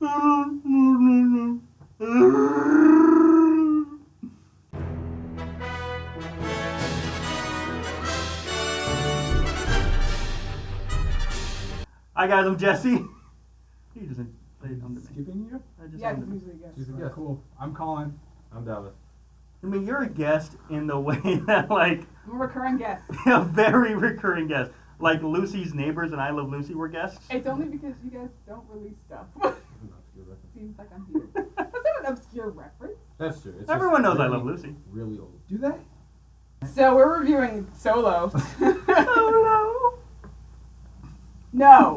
Hi guys, I'm Jesse. He doesn't play it on the Skipping you? Yeah, because usually guess. She's a guest. Cool. I'm Colin. I'm Dallas. I mean, you're a guest in the way that, like, I'm a recurring guest. a very recurring guest. Like Lucy's neighbors and I Love Lucy were guests. It's only because you guys don't release stuff. Seems like I'm here. That's not an obscure reference. That's true. It's Everyone knows really, I Love Lucy. Really old. Do they? So we're reviewing Solo. Oh No.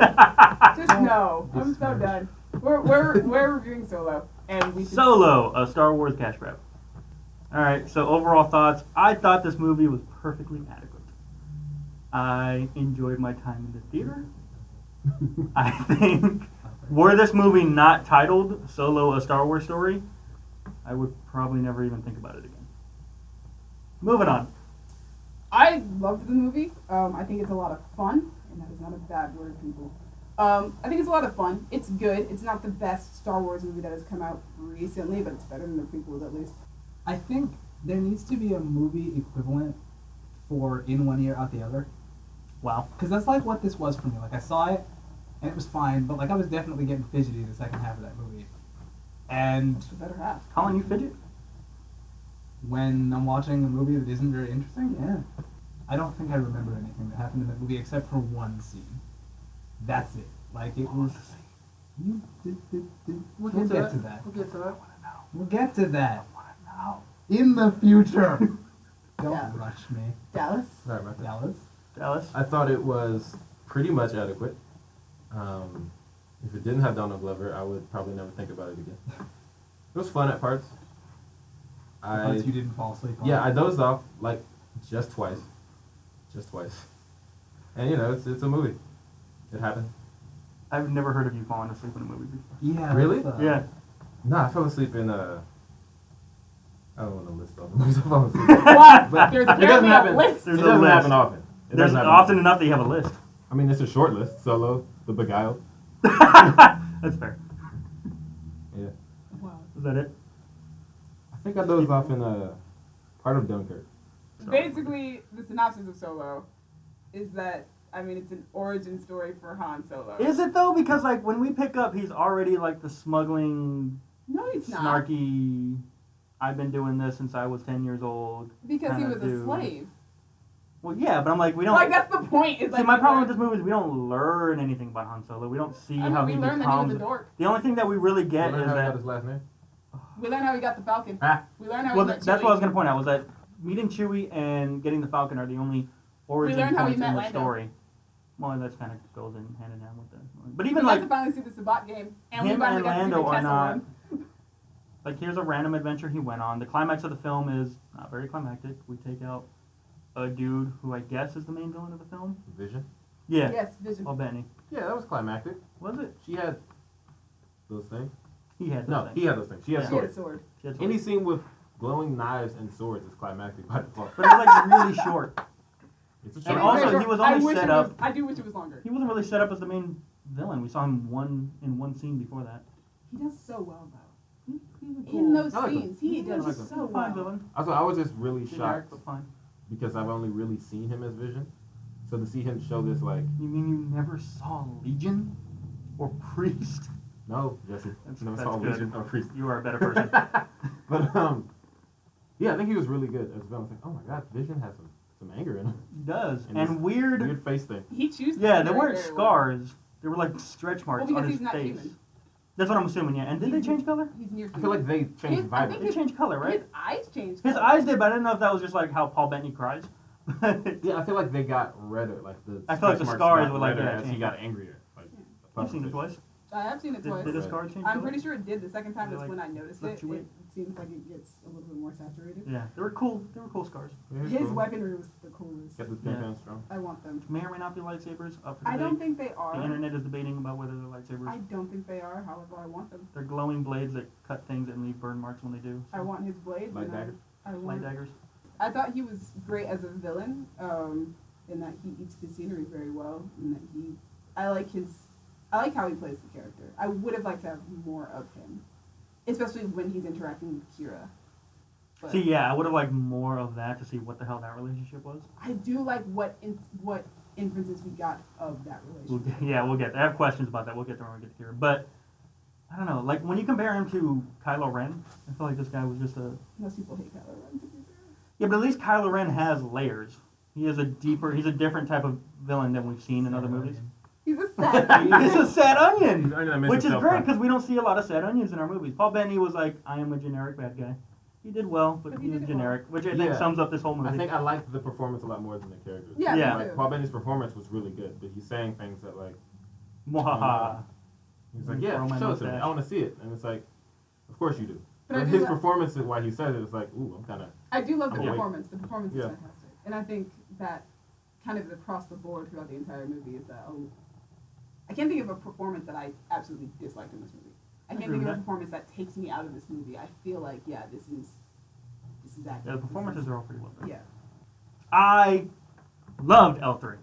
Just no. I'm so done. We're reviewing Solo, and we should... Solo, a Star Wars cash grab. Alright, so overall thoughts. I thought this movie was perfectly adequate. I enjoyed my time in the theater. I think, were this movie not titled Solo, a Star Wars story, I would probably never even think about it again. Moving on. I loved the movie. I think it's a lot of fun, and that is not a bad word, people. I think it's a lot of fun. It's good. It's not the best Star Wars movie that has come out recently, but it's better than the prequels at least. I think there needs to be a movie equivalent for in one ear, out the other. Wow. Because that's like what this was for me. Like, I saw it, and it was fine, but like I was definitely getting fidgety the second half of that movie. And It's the better half. Colin, you fidget? when I'm watching a movie that isn't very interesting, yeah. I don't think I remember anything that happened in that movie except for one scene. That's it. Like, it was... We'll get to that. We'll get to that. We'll get to that. In the future. Don't Yeah. rush me. Dallas? Sorry about that. Dallas? Dallas? I thought it was pretty much adequate. If it didn't have Donald Glover, I would probably never think about it again. It was fun at parts. Once you didn't fall asleep on. Yeah, I dozed off like just twice. And you know, it's a movie. It happened. I've never heard of you falling asleep in a movie before. Yeah. Really? that's, Yeah. Nah, I fell asleep in I don't want to list all the movies I fall asleep. What? But There's it doesn't apparently a happen. list. There's It a doesn't list. happen often. It There's doesn't happen often enough that you have a list. I mean, it's a short list. Solo, The Beguiled. That's fair. Yeah. Wow. Is that it? I think I dozed off in part of Dunkirk. Basically, the synopsis of Solo is that, I mean, it's an origin story for Han Solo. Is it though? Because like when we pick up, he's already like the smuggling, No, he's not. snarky. I've been doing this since I was 10 years old. Because he kinda was a dude. slave. Well, yeah, but I'm like we don't. Like, that's the point. Is See, like my we problem learn- with this movie is we don't learn anything about Han Solo. We don't see I mean, how we he learned that he was becomes. a dork. The only thing that we really get You is learn how he that. got his last name? We learned how he got the Falcon. Ah. We learned how Well, he met that's Chewie. what I was gonna point out was that meeting Chewie and getting the Falcon are the only origin learned how he points in met the Lando. story. Well, that kind of goes in hand with that. But We even got like to finally see the Sabat game, and we him finally and got to see Lando the are Kessel not. one. Like, here's a random adventure he went on. The climax of the film is not very climactic. We take out a dude who I guess is the main villain of the film. Vision? Yeah. Yes, Vision. Paul Bettany. Yeah, that was climactic. Was it? She had those things. He had. No, those he things. had those things. She had Yeah. She had a swords. sword. She had Any swords. scene with glowing knives and swords is climactic by default. But it was like really short. It's a And short also, movie. he was I only wish set it up. was- I do wish it was longer. He wasn't really set up as the main villain. We saw him in one scene before that. He does so well, though. He's a In those I like him. scenes, he Yeah, I does like him. so He's a fine well. villain. Also, I was just really Generic, shocked but fine. because I've only really seen him as Vision. So to see him show this, like, You mean you never saw Legion or Priest? no, Jesse, That's never good. saw Vision or Priest. You are a better person. But yeah, I think he was really good as well. I was like, oh my god, Vision has some anger in him. He does. And this And weird. Weird face thing. He chooses. Yeah, to they do it weren't very well. scars. They were like stretch marks Well, on because his he's not face. human. That's what I'm assuming, yeah. And did they change color? He's near. I feel like they changed His- I vibe. think They changed color, right? His eyes changed. His color. eyes did, but I didn't know if that was just like how Paul Bettany cries. Yeah, I feel like they got redder. Like the I feel like the stretch marks scars got were like, redder yeah, as he changed. got angrier. Like, You've seen it twice. I have seen it twice. Did his scars change I'm color? pretty sure it did. The second time They, is like, when I noticed it. fluctuate? It seems like it gets a little bit more saturated. Yeah, they were cool. They were cool scars. Yeah, His cool. weaponry was the coolest. Kept his Yeah. pants strong. I want them. May or may not be lightsabers. Up for I debate. don't think they are. The internet is debating about whether they're lightsabers. I don't think they are. However, I want them. They're glowing blades that cut things and leave burn marks when they do. I want his blades. Light and dagger? I Light want. daggers. I thought he was great as a villain. In that he eats the scenery very well, and that I like his I like how he plays the character. I would have liked to have more of him, especially when he's interacting with Qi'ra. But See, yeah, I would have liked more of that to see what the hell that relationship was. I do like what inferences we got of that relationship. We'll get there. I have questions about that. We'll get there when we get to Qi'ra. But, I don't know, like, when you compare him to Kylo Ren, I feel like this guy was just a... Most people hate Kylo Ren, to be fair. Yeah, but at least Kylo Ren has layers. He's a different type of villain than we've seen in other movies. He's a sad He's a sad onion, He's an onion that makes which is himself great happy. because we don't see a lot of sad onions in our movies. Paul Bettany was like, I am a generic bad guy. He did well, but he was did generic, which I think sums up this whole movie. I think I liked the performance a lot more than the characters. Yeah, Yeah. me Like, too. Paul Bettany's performance was really good, but he's saying things that, like, Mwahaha. he's like, Throw yeah, my show it to me. mustache. I want to see it. And it's like, of course you do. But I But do his like- performance, while he says it, it's like, ooh, I'm kind of... I do love the I'm awake. performance. The performance is Yeah. fantastic. And I think that kind of across the board throughout the entire movie is that, I can't think of a performance that I absolutely disliked in this movie. I can't agree think of with a that. performance that takes me out of this movie. I feel like, yeah, this is accurate. Yeah, the performances are all pretty well done. Yeah. I loved L3.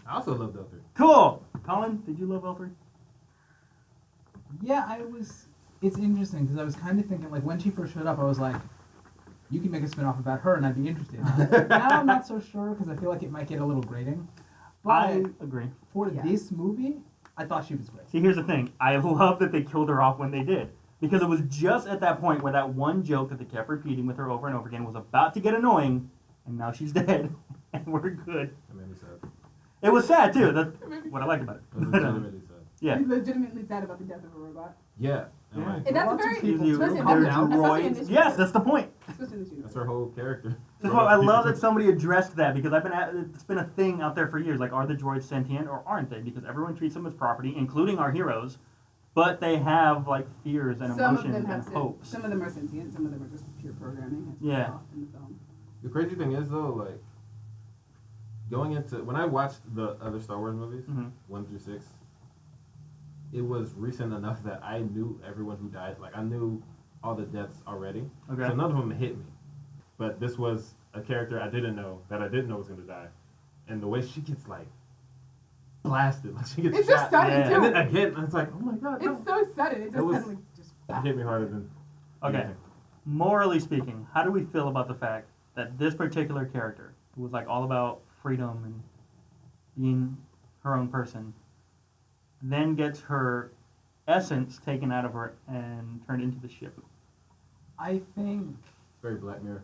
I also love L3. Cool. Colin, did you love L3? Yeah, it's interesting because I was kind of thinking, like, when she first showed up, I was like, you can make a spin-off about her and I'd be interested. Now I'm not so sure because I feel like it might get a little grating. But I agree. for Yeah. this movie, I thought she was great. See, here's the thing. I love that they killed her off when they did. Because it was just at that point where that one joke that they kept repeating with her over and over again was about to get annoying, and now she's dead, and we're good. That made me sad. It was sad, too. That's what I liked about it. It was legitimately sad. Yeah. He's legitimately sad about the death of a robot. Yeah. And Yeah. like, And that's a Lots of very... people You- listen, do. they're that's- especially in droids. this Yes, universe. that's the point. Especially in this that's universe. her whole character. That's why I love that somebody addressed that because it's been a thing out there for years. Like, are the droids sentient or aren't they? Because everyone treats them as property, including our heroes, but they have like fears and Some of emotions them have and hopes. Some of them are sentient. Some of them are just pure programming. As Yeah. we saw in the film. The crazy thing is, though, like, going into... When I watched the other Star Wars movies, Mhm. 1 through 6, it was recent enough that I knew everyone who died. Like, I knew all the deaths already. Okay. So none of them hit me. But this was a character I didn't know, that I didn't know was going to die. And the way she gets, like, blasted. Like, she gets It's shot. just sudden, Yeah. too. And then again, it's like, oh my god, no. It's so sudden. It just was- suddenly just... It hit me harder than Okay. anything. Morally speaking, how do we feel about the fact that this particular character, who was like all about freedom and being her own person, then gets her essence taken out of her and turned into the ship? I think... Very Black Mirror.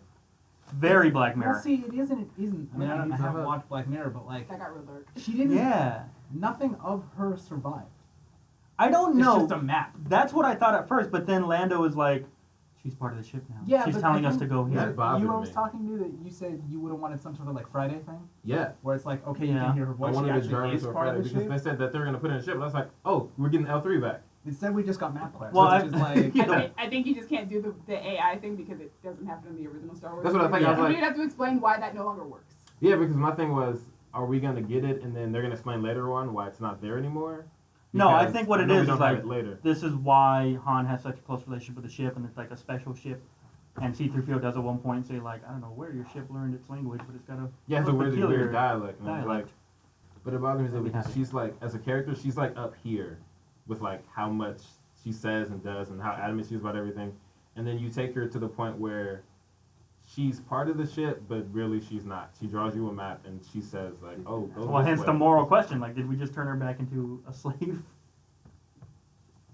Very Black Mirror. Well, see, it isn't. It isn't. I mean, Yeah, I you haven't have a- watched Black Mirror, but, like, That got real dark. she didn't... Yeah. Nothing of her survived. I don't It's know. just a map. That's what I thought at first, but then Lando was like, she's part of the ship now. Yeah, she's but telling I us to think- go Yeah. here. That bothered You was me. talking to that you said you would have wanted some sort of, like, Friday thing? Yeah. Where it's like, okay, you Yeah. can hear her I voice. She wanted to actually drive is to a part of Friday the because ship. they said that they're going to put it in a ship. And I was like, oh, we're getting L3 back. Instead, we just got map quests. Well, which is like... Yeah. I think you just can't do the AI thing because it doesn't happen in the original Star Wars. That's what I think. I was You like- would have to explain why that no longer works. Yeah, because my thing was, are we going to get it and then they're going to explain later on why it's not there anymore? No, I Because think what I it know we is don't is have like, it later. this is why Han has such a close relationship with the ship, and it's like a special ship. And C-3PO does at one point say, like, I don't know where your ship learned its language, but it's got a Yeah, it's a really peculiar weird dialect. And I was like, dialect. but it bothers me That'd be because happy. she's like, as a character, she's like up here with like how much she says and does and how adamant she is about everything. And then you take her to the point where she's part of the ship, but really she's not. She draws you a map and she says like, oh, go Well, this hence way. the moral question. Like, did we just turn her back into a slave?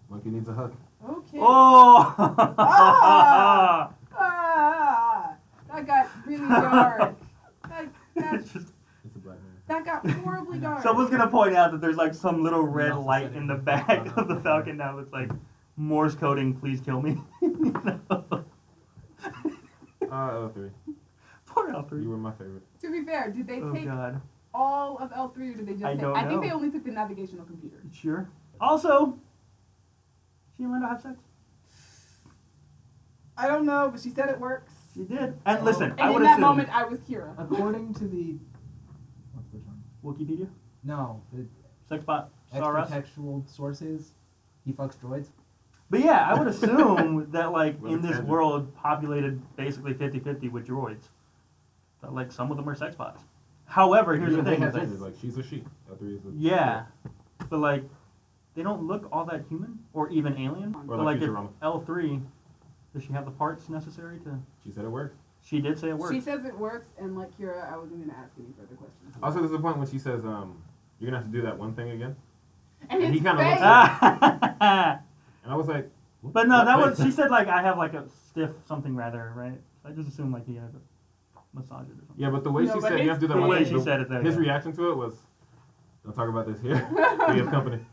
Monkey needs a hug. Okay. Oh! Ah! Ah! That got really dark. It's just- It's a Black Mirror. That got horribly dark. Someone's gonna point out that there's like some little red also light said in it the was back Black of the Mirror. Falcon now that's like Morse coding, please kill me. L3. Poor You L3. were my favorite. To be fair, did they Oh take god. all of L3 or did they just I take... don't I think know. they only took the navigational computer. Sure. Also, she and Lando have sex. I don't know, but she said it works. She did. And listen, And I in would that assume moment, I was Qi'ra. According to the... What's the term? Wikipedia, No, the Sexbot, Star Us. extra-textual sources. He fucks droids. But yeah, I would assume that like Well, in it's this tangent. world populated basically 50-50 with droids, that like some of them are sex bots. However, here's Even the they thing: have is, like, genders, like she's a she. L3 is a yeah, but like they don't look all that human or even alien. Or But like if Futurama. L3, does she have the parts necessary to? She said it worked. She did say it worked. She says it works, and like Qi'ra, I wasn't gonna ask any further questions. Also, there's a point when she says, "You're gonna have to do that one thing again," And he his kinda looks face. Ah! and I was like, But no, what that was face? she said like I have like a stiff something rather, right? So I just assumed like he had a massage it or something. Yeah, but the way No, she but said you have to do that the one way thing, she said it there, his yeah. reaction to it was, "Don't talk about this here. We have company."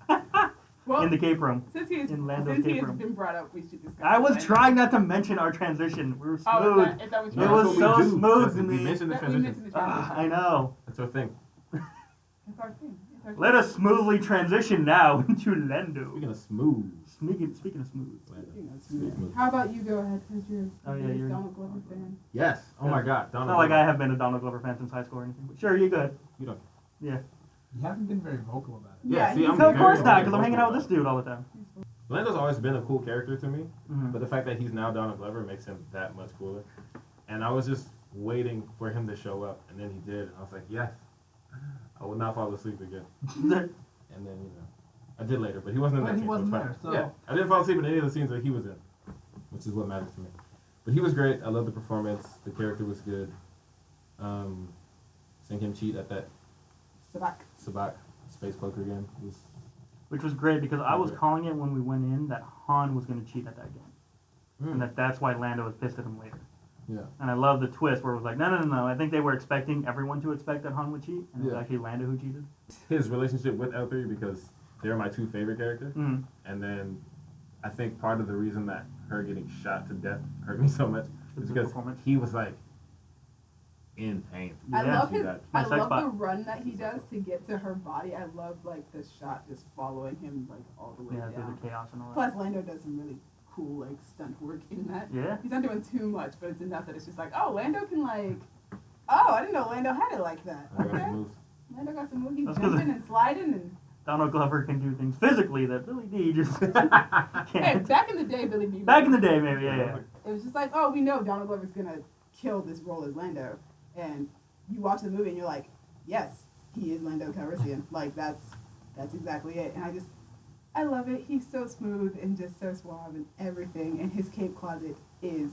Well, In the cape room. since he has, in Lando's since he cape has room. been brought up, we should discuss. I was Lando. trying not to mention our transition. We were smooth. Oh, is that what It you was that's what we so do. smooth Just to we me. mentioned the that we transition. mentioned the transition. I know. That's our thing. It's our thing. It's our Let thing. us smoothly transition now into Lando. Speaking of smooth, Speaking of smooth. You know, Smooth, smooth. How about you go ahead, because you're Oh, a yeah, biggest you're- Donald Glover fan. yes. Oh my God, It's Donald. not like Glover. I have been a Donald Glover fan since high school or anything. But sure, you good. You don't. Yeah. You haven't been very vocal about it. Yeah, see, he's I'm So of very course not, vocal because I'm hanging out with about this dude all the time. Lando's always been a cool character to me, Mhm. but the fact that he's now Donald Glover makes him that much cooler. And I was just waiting for him to show up, and then he did, and I was like, yes, I will not fall asleep again. And then, I did later, but he wasn't in But that he scene. wasn't so it there, was fine. so- Yeah, I didn't fall asleep in any of the scenes that he was in, which is what matters to me. But he was great. I love the performance. The character was good. Seeing him cheat at that Sabak space poker game was Which was great because I was Great. calling it when we went in that Han was going to cheat at that game. mm, And that's why Lando was pissed at him later. yeah. And I love the twist where it was like, no. I think they were expecting everyone to expect that Han would cheat, and it was Yeah. actually Lando who cheated. His relationship with L3 because they're my two favorite characters. Mm. And then I think part of the reason that her getting shot to death hurt me so much It's is the because performance. he was like in pain. I Yeah. love See his. that. My I sex love bot. the run that he does to get to her body. I love like the shot just following him like all the way Yeah, through down. the chaos and all that. Plus, Lando does some really cool like stunt work in that. Yeah. He's not doing too much, but it's enough that it's just like, oh, Lando can like. Oh, I didn't know Lando had it like that. I got Okay. some moves. Lando got some moves. He's That's 'cause- jumping and sliding and. Donald Glover can do things physically that Billy D just Hey, can't. back in the day, Billy B. Back in the day, maybe, yeah. It was just like, oh, we know Donald Glover's gonna kill this role as Lando, and you watch the movie and you're like, yes, he is Lando Calrissian. Like that's exactly it. And I love it. He's so smooth and just so suave and everything. And his cape closet is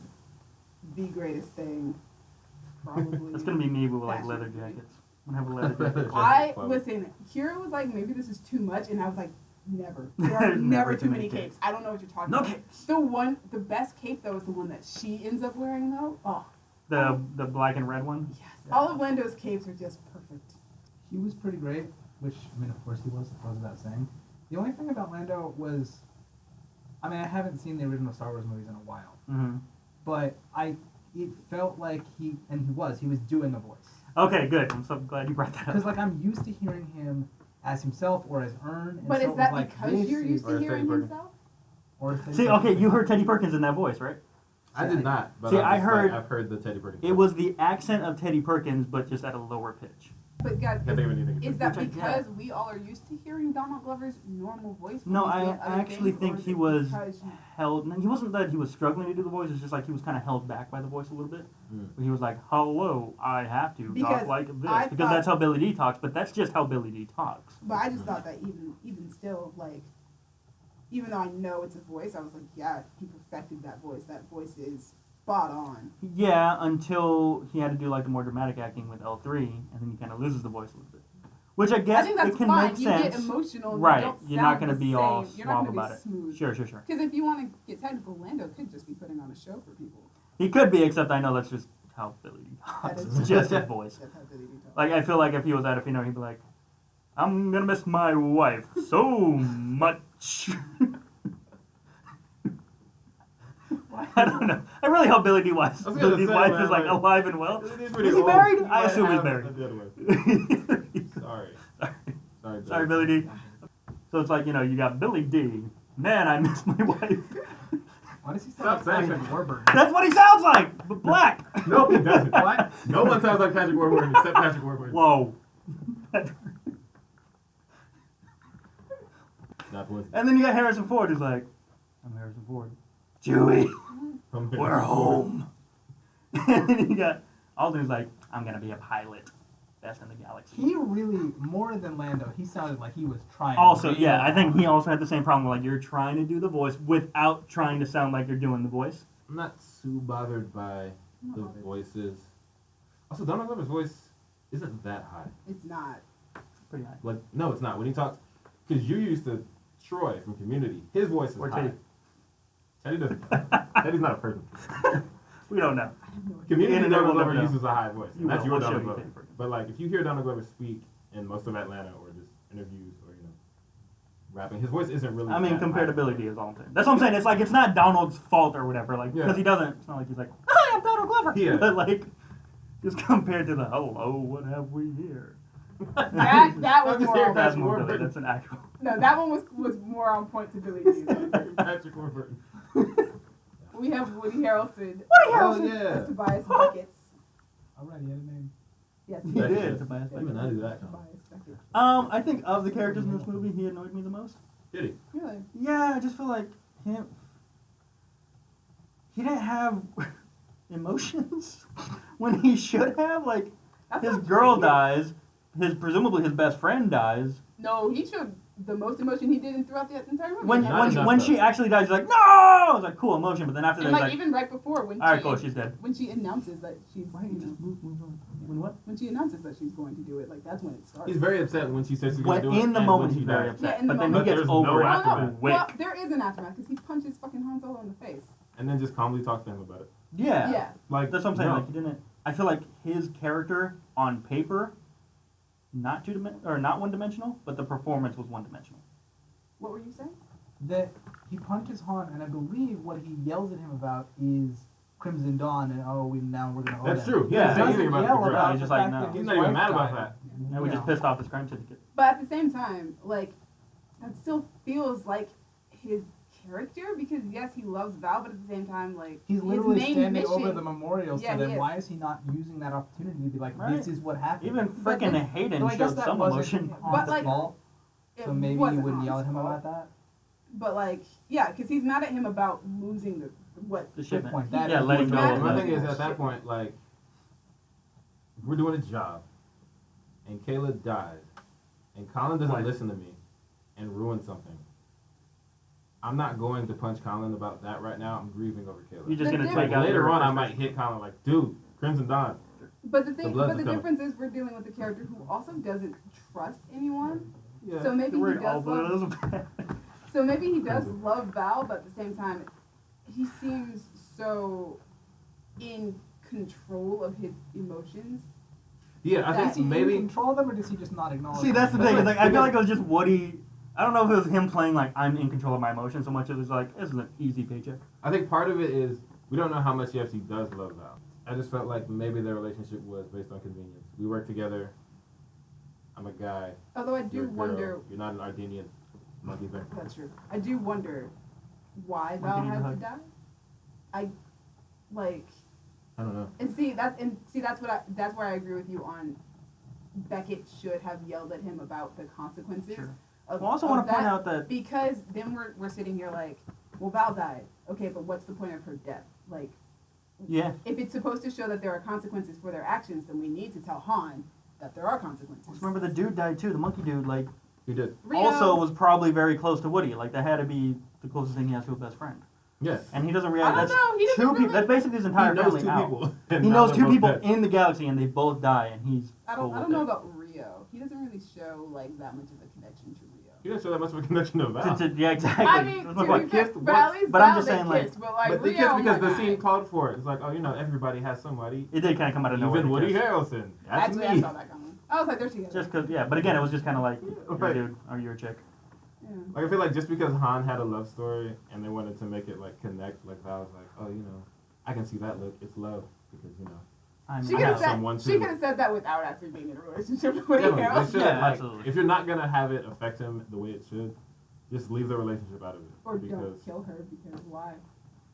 the greatest thing, probably. It's gonna be me with like Fashion. leather jackets. I'm gonna have a leather jacket. I Club. listen. Qi'ra was like, maybe this is too much, and I was like, never. There are never too many capes. I don't know what you're talking No about. capes. The best cape though is the one that she ends up wearing though. Oh. The black and red one. Yes, all of Lando's capes are just perfect. He was pretty great, which, I mean, of course he was, that goes without saying. The only thing about Lando was, I mean, I haven't seen the original Star Wars movies in a while, Mm-hmm. but it felt like he was doing a voice. Okay, good. I'm so glad you brought that Because, up. like, I'm used to hearing him as himself or as Ern. And But so is it that was like, because this you're is- used or to is hearing Teddy Perkins? himself? or Teddy See, Perkins. okay, you heard Teddy Perkins in that voice, right? I did not, but See, I'm I just heard- I've heard the Teddy Perkins. It was the accent of Teddy Perkins, but just at a lower pitch. But guys, Can't think of anything. is that Which I because we all are used to hearing Donald Glover's normal voice? when No, he's I doing other actually things, think or is he it was because you- held. No, he wasn't that he was struggling to do the voice. It's just like he was kind of held back by the voice a little bit. Mm. Where he was like, "Hello, I have to Because talk like this," I because thought- that's how Billy D talks. But that's just how Billy D talks. But I just thought that even still, like, even though I know it's a voice, I was like, yeah, he perfected that voice. That voice is spot on. Yeah, until he had to do like the more dramatic acting with L3, and then he kind of loses the voice a little bit. Which I I guess think that's it can fine. make You sense. get emotional. And Right, You don't you're not sound gonna the be all same. You're not suave gonna about be it. smooth. Sure. Because if you want to get technical, Lando could just be putting on a show for people. He could be, except I know that's just how Billy D That talks. is It's just his voice. That's how Billy D talks. Like, I feel like if he was at a funeral, he'd be like, "I'm gonna miss my wife so much." I don't know. I really hope Billy D. Wife, I was gonna Billy D's say, wife man, is like like, alive and well. He's Is he married? I assume he's A married. dead one. Sorry. Sorry, Sorry, Billy D. So it's like, you got Billy D. Man, I miss my wife. Why does he Stop sound like saying Patrick Warburton? That's what he sounds like, but black. No, he doesn't. What? No one sounds like Patrick Warburton except Patrick Warburton. Whoa. Not one. And then you got Harrison Ford who's like, "I'm Harrison Ford. Chewie, we're home." And then you got Alden who's like, "I'm gonna be a pilot." best in the galaxy. He really, more than Lando, he sounded like he was trying. Also, really yeah, I think he hard. also had the same problem. Like, you're trying to do the voice without trying to sound like you're doing the voice. I'm not too bothered by I'm not the bothered. voices. Also, Donald Glover's voice isn't that high. It's not. Pretty high. Like, no, it's not. When he talks, because you used to Troy from Community, his voice is Or high. Teddy. Teddy doesn't. Teddy's not a person. We don't know. I have no idea. Community Internet Donald will Glover never know. uses a high voice. You And that's will. your We'll show Donald you Glover. Teddy Perkins. But like, if you hear Donald Glover speak in most of Atlanta or just interviews or rapping, his voice isn't really. I mean, that high. comparability is all I'm saying. That's what I'm saying. It's like, it's not Donald's fault or whatever. Like, because Yeah. he doesn't. It's not like he's like, hi, I'm Donald Glover. Yeah. But like, just compared to the hello, what have we here? That was I'm just more. here, On, That's Patrick more Billy. Warburton. That's an actual. no, that one was more on point to Billy Dee. Patrick Warburton. We have Woody Harrelson. Oh yeah. As Tobias Beckett. Alright, he had a name. Yes, He Beckett. did. Tobias Even Beckett. I do that. Tobias Beckett. I think of the characters in this movie, he annoyed me the most. Did he? Really? Yeah, I just feel like him. He didn't have emotions when he should have. Like, That's his not girl true. dies, presumably his best friend dies. No, he showed the most emotion he did throughout the entire movie. When Not enough, when though. she actually dies, he's like, no! I was like, cool emotion, but then after that, and he's like like, even right before when all right, she cool, she's dead. when she announces that she's Why don't you just move on? When what? when she announces that she's going to do it, like that's when it starts. He's very upset when she says she's When gonna do it. in the and moment, when he's she very dies. upset. Yeah, in the but then moment. he But gets there's over no it aftermath. quick. Well, there is an aftermath because he punches fucking Han Solo in the face. And then just calmly talk to him about it. Yeah. Yeah. Like That's what I'm saying. no. Like, he didn't. I feel like his character on paper, not not one dimensional, but the performance was one dimensional. What were you saying? That he punches Han, and I believe what he yells at him about is Crimson Dawn, and we're gonna. That's them. true. He Yeah. didn't say anything about the Yell girl. about He's the just like, fact no. that He's his not even wife mad about died. that. And we Yeah. just pissed off his crime syndicate. But at the same time, like that still feels like his character because yes, he loves Val, but at the same time, like He's his literally main standing mission, over the memorials Yeah, to he them. is. Why is he not using that opportunity to be like, Right. this is what happened? Even But freaking this- Hayden so I guess showed that some wasn't emotion. Han's But, like, fault. it So maybe you wasn't wouldn't yell Han's at him fault. about that. But like, yeah, because he's mad at him about losing the what. The Good shipment. point. That Yeah, is letting what's go mad of at My that. him. thing is, at that point, like, if we're doing a job, and Kayla dies, and Colin doesn't Right. listen to me, and ruin something, I'm not going to punch Colin about that right now. I'm grieving over Kayla. You're just The gonna difference- take out Later your on, I might frustration. hit Colin like, dude, Crimson Dawn. But the thing, The bloods but the are coming. difference is we're dealing with a character who also doesn't trust anyone. Yeah. So maybe You're he worried all does love. those. So maybe he does love Val, but at the same time, he seems so in control of his emotions. Yeah, I Does Does he think maybe. control them, or does he just not acknowledge? See, that's the them? thing. Is like, I feel like it was just Woody. I don't know if it was him playing like I'm in control of my emotions so much as it was like this is an easy paycheck. I think part of it is we don't know how much he actually does love Val. I just felt like maybe their relationship was based on convenience. We work together. I'm a guy. Although I You're do a girl. wonder. You're not an Ardenian monkey thing. That's true. I do wonder why Monkey Val needs a had to hug. die. I like. I don't know. And see that's where I agree with you on. Beckett should have yelled at him about the consequences. Sure. Of, I also of want to point that, out that because then we're sitting here like, well, Val died. Okay, but what's the point of her death? Like, yeah, if it's supposed to show that there are consequences for their actions, then we need to tell Han that there are consequences. remember the dude died too. The monkey dude, like, He did. Rio, also was probably very close to Woody. Like that had to be the closest thing he has to a best friend. Yeah. And he doesn't I react. don't That's know. He doesn't two people. really. That's basically his He entire knows family two out. people. He and now knows they're two both people dead. in the galaxy, and they both die, and he's. I cool don't with know it. about Rio. He doesn't really show like that much of a connection to Rio. He didn't show that much of a connection to Val. Yeah, exactly. I mean, That's to my point. be fair, kissed but at once, least but I'm Val just they saying, like- kissed, but like But they Rio, kissed oh because my the scene God. called for it. It's like, oh, you know, everybody has somebody. It did kind of come out of nowhere. Even the Woody kiss. Harrelson. That's Actually, I me. saw that coming. I was like, they're together. Just because, yeah. But again, it was just kind of like, you're a Right. dude, or you're a chick. Yeah. Like, I feel like just because Han had a love story and they wanted to make it, like, connect, like, Val was like, oh, you know, I can see that look. It's love. Because, you know. I'm She I could have have said someone she too. could have said that without actually being in a relationship with Woody Definitely, they Harrelson. should, Yeah, like, absolutely. if you're not going to have it affect him the way it should, just leave the relationship out of it. Or because, don't kill her because why?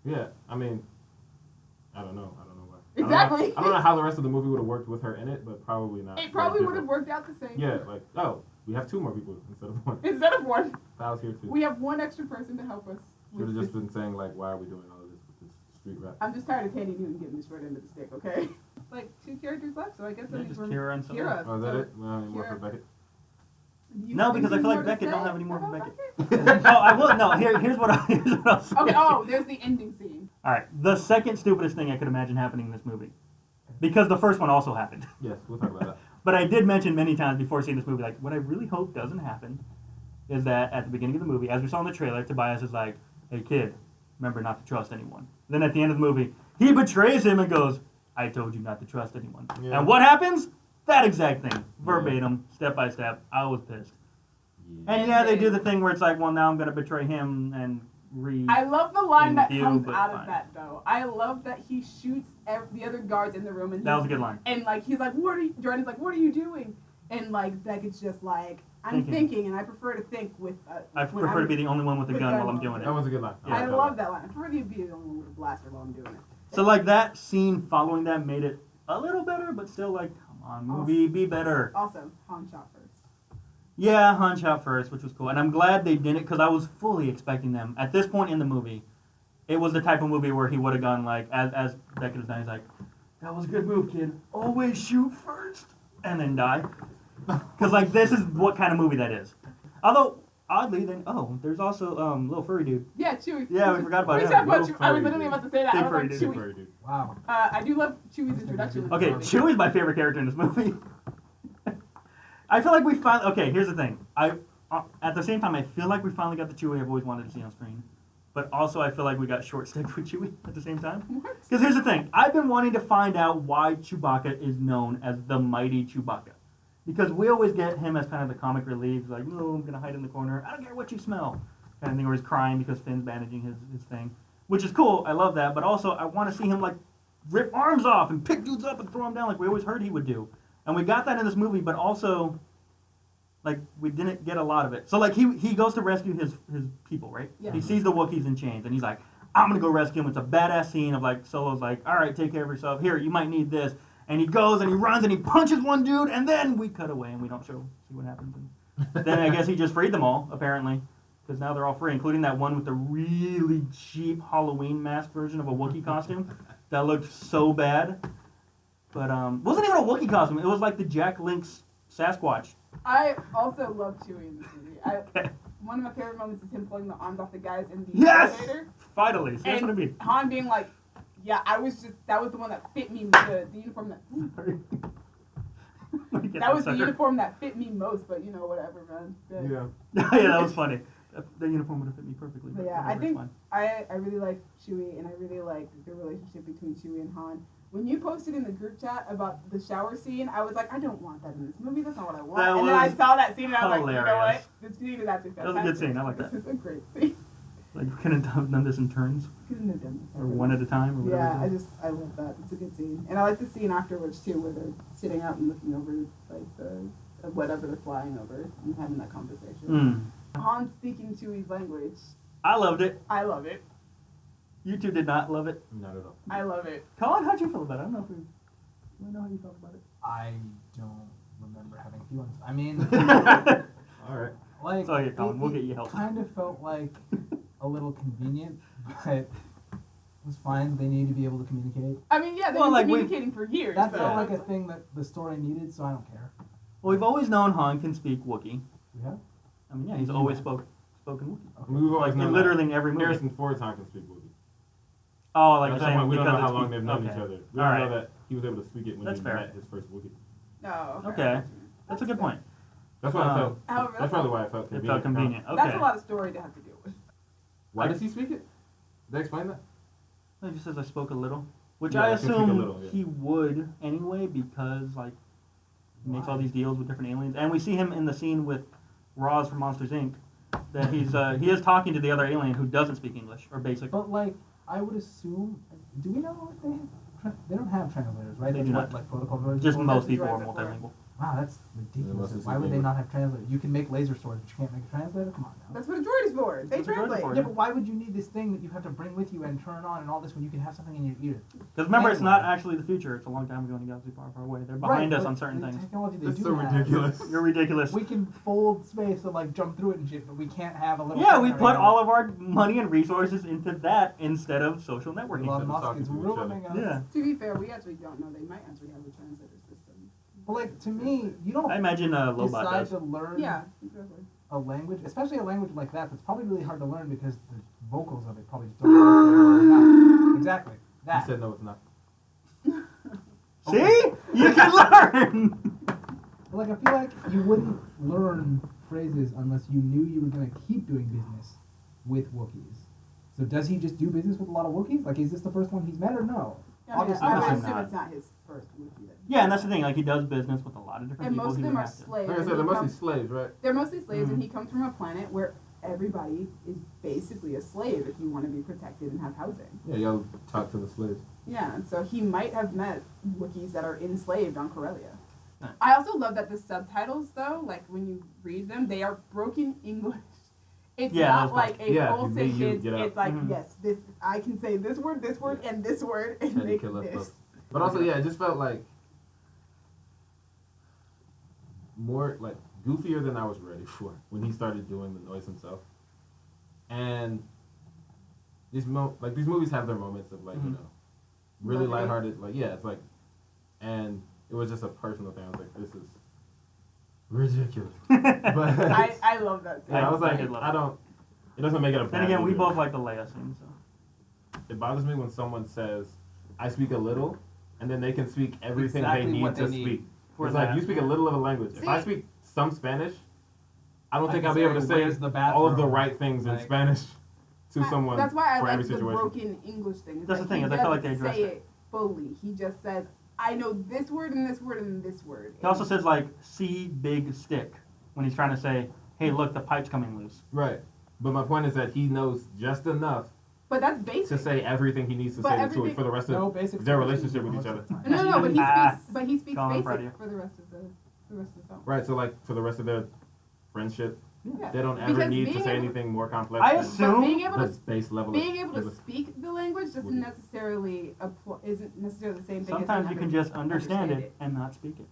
yeah, I mean, I don't know. I don't know why. Exactly. I don't know how the rest of the movie would have worked with her in it, but probably not. It probably Very would have different. worked out the same. Yeah, like, oh, we have two more people instead of one. Instead of one, Val's here too. we have one extra person to help us. Should with have just this. been saying, like, why are we doing all of this with this street rap. I'm just tired of Tandy Newton getting the short end of the stick. Okay. Like 2 characters left, so I guess that Yeah, means just we're Qi'ra and someone Qi'ra. else. Oh, is that so- it? Well, any more for Qi'ra. Beckett? Do you No, have because I anything feel like more to Beckett don't say have any more for about Beckett. Oh, I will. No, here's what I'll say. Okay. Oh, there's the ending scene. All right, the second stupidest thing I could imagine happening in this movie, because the first one also happened. Yes, we'll talk about that. But I did mention many times before seeing this movie, like, what I really hope doesn't happen is that at the beginning of the movie, as we saw in the trailer, Tobias is like, hey, kid, remember not to trust anyone. Then at the end of the movie, he betrays him and goes, I told you not to trust anyone. Yeah. And what happens? That exact thing. Verbatim, step by step. I was pissed. And yeah, they do the thing where it's like, well, now I'm going to betray him and I love the line that you, comes but out of fine. that though. I love that he shoots the other guards in the room, and That was a good line. And like he's like, "What are you?" Jordan's like, "What are you doing?" And like Beckett's just like, "I'm thinking, and I prefer to think with." I prefer to be the only one with a gun while I'm doing That it. was a good line. Yeah. I love that line. I prefer to be the only one with a blaster while I'm doing it. So like that scene following that made it a little better, but still like, come on, movie, be better. Also, Han shot first. Yeah, Han shot first, which was cool. And I'm glad they did it because I was fully expecting them. At this point in the movie, it was the type of movie where he would have gone like, as Beckett is done, he's like, that was a good move, kid. Always shoot first. And then die. Because like this is what kind of movie that is. Although, oddly, then, there's also little furry dude. Yeah, Chewie. Yeah, we forgot about We him. talked about Little Chewie. I was furry literally dude. about to say that. Big I was furry like, dude. Chewie. Wow. I do love Chewie's introduction. Okay, Chewie's my favorite character in this movie. I feel like we finally... Okay, here's the thing. At the same time, I feel like we finally got the Chewie I've always wanted to see on screen. But also, I feel like we got short-stepped with Chewie at the same time. Because here's the thing. I've been wanting to find out why Chewbacca is known as the Mighty Chewbacca. Because we always get him as kind of the comic relief. He's like, no, I'm going to hide in the corner. I don't care what you smell. Kind of thing where he's crying because Finn's bandaging his thing. Which is cool. I love that. But also, I want to see him, like, rip arms off and pick dudes up and throw them down like we always heard he would do. And we got that in this movie, but also, like, we didn't get a lot of it. So, like, he goes to rescue his people, right? Yeah. He sees the Wookiees in chains, and he's like, I'm going to go rescue them. It's a badass scene of, like, Solo's like, all right, take care of yourself. Here, you might need this. And he goes, and he runs, and he punches one dude, and then we cut away, and we don't see what happens. And then I guess he just freed them all, apparently, because now they're all free, including that one with the really cheap Halloween mask version of a Wookiee costume that looked so bad. But wasn't even a Wookiee costume. It was like the Jack Link's Sasquatch. I also love Chewie in this movie. Okay. One of my favorite moments is him pulling the arms off the guys in the Yes! elevator. Finally. See, that's what I And mean. Han being like, yeah, that was the one that fit me, the uniform that, that was the uniform that fit me most, but you know, whatever, man. Yeah. Yeah, that was funny. The uniform would have fit me perfectly. But yeah, whatever, I it's think fine. I really like Chewie, and I really like the relationship between Chewie and Han. When you posted in the group chat about the shower scene, I was like, I don't want that in this movie. That's not what I want. That And then I was saw that scene, and I was like, you know what? hilarious. This scene is actually That fantastic. was a good scene. I like that. This is a great scene. Like, we couldn't have done this in turns, Couldn't have done this. or one at a time, or whatever. Yeah, it is. I love that. It's a good scene, and I like the scene afterwards too, where they're sitting out and looking over like the whatever they're flying over and having that conversation. Han speaking Chewie's language. I loved it. I love it. You two did not love it. Not at all. I love it. Colin, how'd you feel about it? I don't know if you know how you felt about it. I don't remember having feelings. I mean, All right. like, Sorry, Colin, we'll get you help. kind of felt like a little convenient, but it was fine. They need to be able to communicate. I mean, yeah, they've Well, been like, communicating for years. That so- felt like a thing that the story needed, so I don't care. Well, we've always known Han can speak Wookiee. Yeah. I mean, yeah, he's always spoken Wookiee. We've always Like, known literally in every that movie. Harrison Ford's time can speak Wookiee. Oh, like That's saying why we don't know because how it's- long they've known okay. each other. We All don't right. know that he was able to speak it when That's he fair. met his first Wookiee. No. Okay. That's a good point. That's why I felt. However, That's probably why I felt It convenient. felt convenient. Okay. That's a lot of story to have to deal with. Why does he speak it? Did they explain that? He just says I spoke a little, which Yeah, I I can speak a assume little, yeah. he would anyway because like he makes all these deals with different aliens, and we see him in the scene with Roz from Monsters Inc. That he is talking to the other alien who doesn't speak English or basic. But like, I would assume. Do we know if they have? They don't have translators, right? They That's do what, not. like protocol droids. Just for? most the people are droids are for it. multilingual. Wow, that's must ridiculous. have Why would they something- not have translators? You can make laser swords, but you can't make a translator? Come on now. That's what a droid is for. They That's what a droid is translate. for. Yeah, but why would you need this thing that you have to bring with you and turn on and all this when you can have something in your ear? Because remember, it's not Anyway. actually the future. It's a long time ago in a galaxy far, far away. They're behind us but on certain the things. Technology they That's do so have- ridiculous. You're ridiculous. We can fold space and like jump through it and shit, but we can't have a little. Yeah, thing we in put our all ear. of our money and resources into that instead of social networking. Elon Instead of Musk talking is to each ruining us. Yeah. To be fair, we actually don't know. They might actually have a translator system. But like to me, you don't I imagine Lobot decide does. to learn Yeah, exactly. a language, especially a language like that. That's probably really hard to learn because the vocals of it probably just don't work very well. Exactly. He That. said no, it's not. See? You can learn! Like I feel like you wouldn't learn phrases unless you knew you were gonna keep doing business with Wookiees. So does he just do business with a lot of Wookiees? Like, is this the first one he's met or no? I mean, Obviously I not. would assume Not. it's not his first movie. Yeah, and that's the thing. Like, he does business with a lot of different And people. most of He them would are have to. slaves. Like I and said, he they must be comes- slaves, right? They're mostly slaves, Mhm. and he comes from a planet where everybody is basically a slave if you want to be protected and have housing. Yeah, y'all talk to the slaves. Yeah, and so he might have met Wookiees that are enslaved on Corellia. Nice. I also love that the subtitles, though, like when you read them, they are broken English. It's Yeah, that not was like a Yeah, full they use- sentence. get out. It's like, Mhm. yes, this I can say this word, and this word, and Teddy make Killer this. stuff. But also, yeah, it just felt like more like goofier than I was ready for when he started doing the noise himself. And these these movies have their moments of like, you Mhm. know, really Levity. lighthearted. Like, yeah, it's like, and it was just a personal thing. I was like, this is ridiculous. But I love that. yeah, I was I like, did love I it. don't. It doesn't make it a bad Then again, we movie. both like the Leia scene, so. It bothers me when someone says, "I speak a little," and then they can speak everything Exactly they need what to they need. speak. For It's like that. you speak a little of a language. If I See? speak some Spanish, I don't I think can I'll be able to say, say "Where's the all of the bathroom?" right things in Like- Spanish to someone That's why I for like every the situation. broken English thing. It's That's like the thing, he is I feel like doesn't they addressed say it. it fully. He just says, "I know this word and this word and this word." He also says, like, see big stick when he's trying to say, hey, look, the pipe's coming loose. Right. But my point is that he knows just enough But that's basic. to say everything he needs to But say to everything- it for the rest No of basic their Spanish relationship speaking with each most other. of the time. No, but he Ah, speaks. But he speaks Colin Freddie. basic for the rest of the film. Right. So like for the rest of their friendship, Yeah. they don't ever Because need to being say able- anything more complex I than assume- But being able the to base level. being able to English. speak the language doesn't Would you- necessarily isn't necessarily the same thing. Sometimes as you being can able just to understand it and not speak it.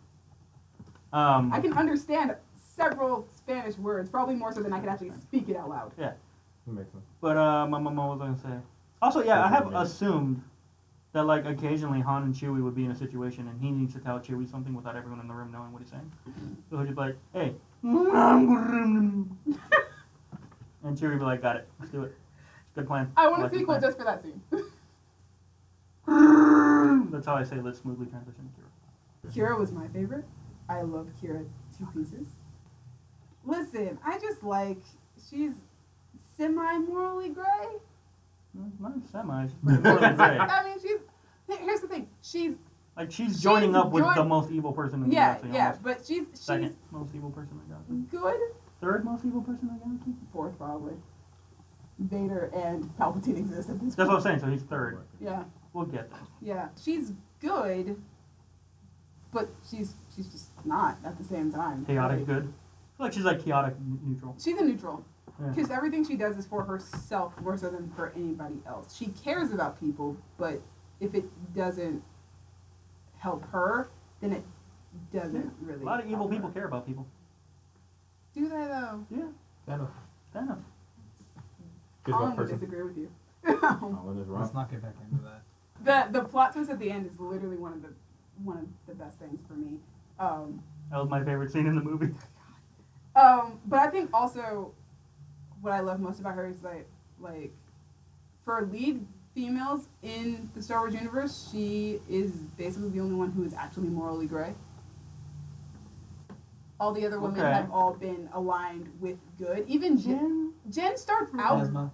I can understand several Spanish words, probably more so than I can actually speak it out loud. That makes sense. But what was I gonna say? Also, yeah, I have Yeah. assumed that like occasionally Han and Chewie would be in a situation and he needs to tell Chewie something without everyone in the room knowing what he's saying. So he'd just be like, "Hey," and Chewie would be like, "Got it, let's do it. Good plan." I want like a this sequel plan." just for that scene. That's how I say let's smoothly transition to Qi'ra. Qi'ra was my favorite. I love Qi'ra to pieces. Listen, I just like she's semi-morally gray. No, not semi. She's pretty morally gray. I mean, here's the thing. She's Like she's joining up with join- the most evil person in the yeah, galaxy. yeah, almost. but she's Second most evil person in the galaxy. good. Third most evil person in the galaxy. Fourth, probably. Vader and Palpatine exist at this That's what I'm point. saying. So he's third. Yeah, We'll get there. yeah. She's good, but she's just not at the same time. Chaotic Like, good. I feel like she's like chaotic neutral. She's a neutral. Yeah. Because everything she does is for herself more so than for anybody else. She cares about people, but if it doesn't help her, then it doesn't really. A lot of evil help people her. care about people. Do they though? Yeah, Thanos. Thanos. Here's Colin one would person. disagree with you. Colin is wrong. Let's not get back into that. The plot twist at the end is literally one of the best things for me. That was my favorite scene in the movie. But I think also what I love most about her is like for lead females in the Star Wars universe, she is basically the only one who is actually morally gray. All the other women Okay. have all been aligned with good. Even Jen starts out Phasma.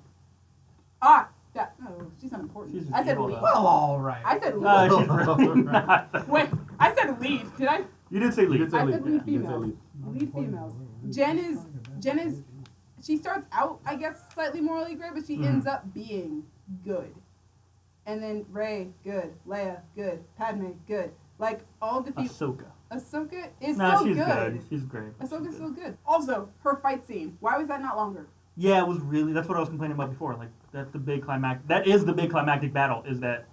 she's not important. She's I said evil, lead. though. Well, all right. I said lead. She's really not. Wait, I said lead. Did I? You did say You lead. did say I lead. said lead You did say females. lead. Lead females. Jen is she starts out, I guess, slightly morally gray, but she Mhm. ends up being good. And then Rey, good. Leia, good. Padme, good. Like all the people. Ahsoka. Ahsoka is No, so she's good. good. She's great. Ahsoka's so good. Also, her fight scene. Why was that not longer? Yeah, it was really. That's what I was complaining about before. Like that's the big climax. That is the big climactic battle. Is that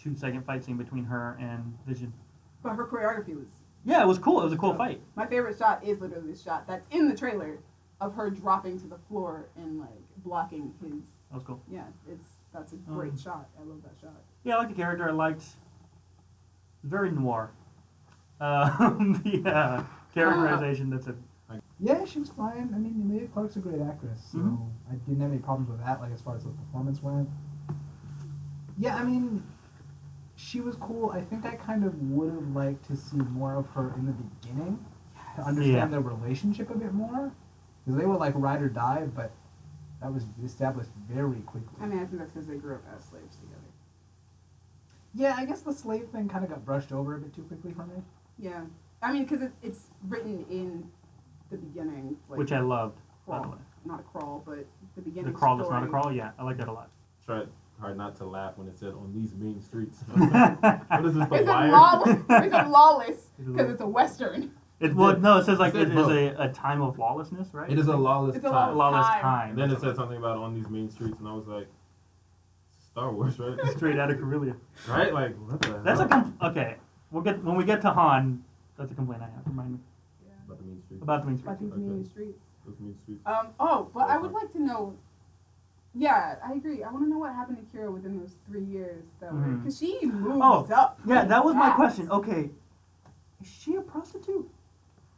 2-second fight scene between her and Vision? But her choreography was. Yeah, it was cool. It was a cool fight. My favorite shot is literally the shot that's in the trailer of her dropping to the floor and like blocking his. That was cool. Yeah, that's a great shot. I love that shot. Yeah, I like the character. I liked. Very noir. The characterization. That's it. Yeah, she was fine. I mean, Emilia Clarke's a great actress, so I didn't have any problems with that. Like as far as the performance went. Yeah, I mean, she was cool. I think I kind of would have liked to see more of her in the beginning to understand their relationship a bit more, because they were like ride or die, but that was established very quickly. I mean, I think that's because they grew up as slaves together. Yeah, I guess the slave thing kind of got brushed over a bit too quickly for me. Yeah, I mean, because it's written in the beginning, like, Which I loved, by the crawl, way. not a crawl, but the beginning. The crawl that's story. not a crawl? Yeah, I like that a lot. Tried hard not to laugh when it said on these mean streets. What is this, The Is it Wire? lawless? Is it lawless? Because it's a western. It says like It it said is a time of lawlessness, right? It is a lawless It's a time. lawless time. time. And then it said something about on these mean streets, and I was like, Star Wars, right? Straight out of Corellia. Right? Like, what the That's hell? okay. When we get to Han. That's a complaint I have. Remind me About the mean streets. about the main About street. these mean streets. Those mean streets. But I would like to know. Yeah, I agree. I want to know what happened to Qi'ra within those 3 years, though, because she moves up. Yeah, that was my fast. question. Okay, is she a prostitute?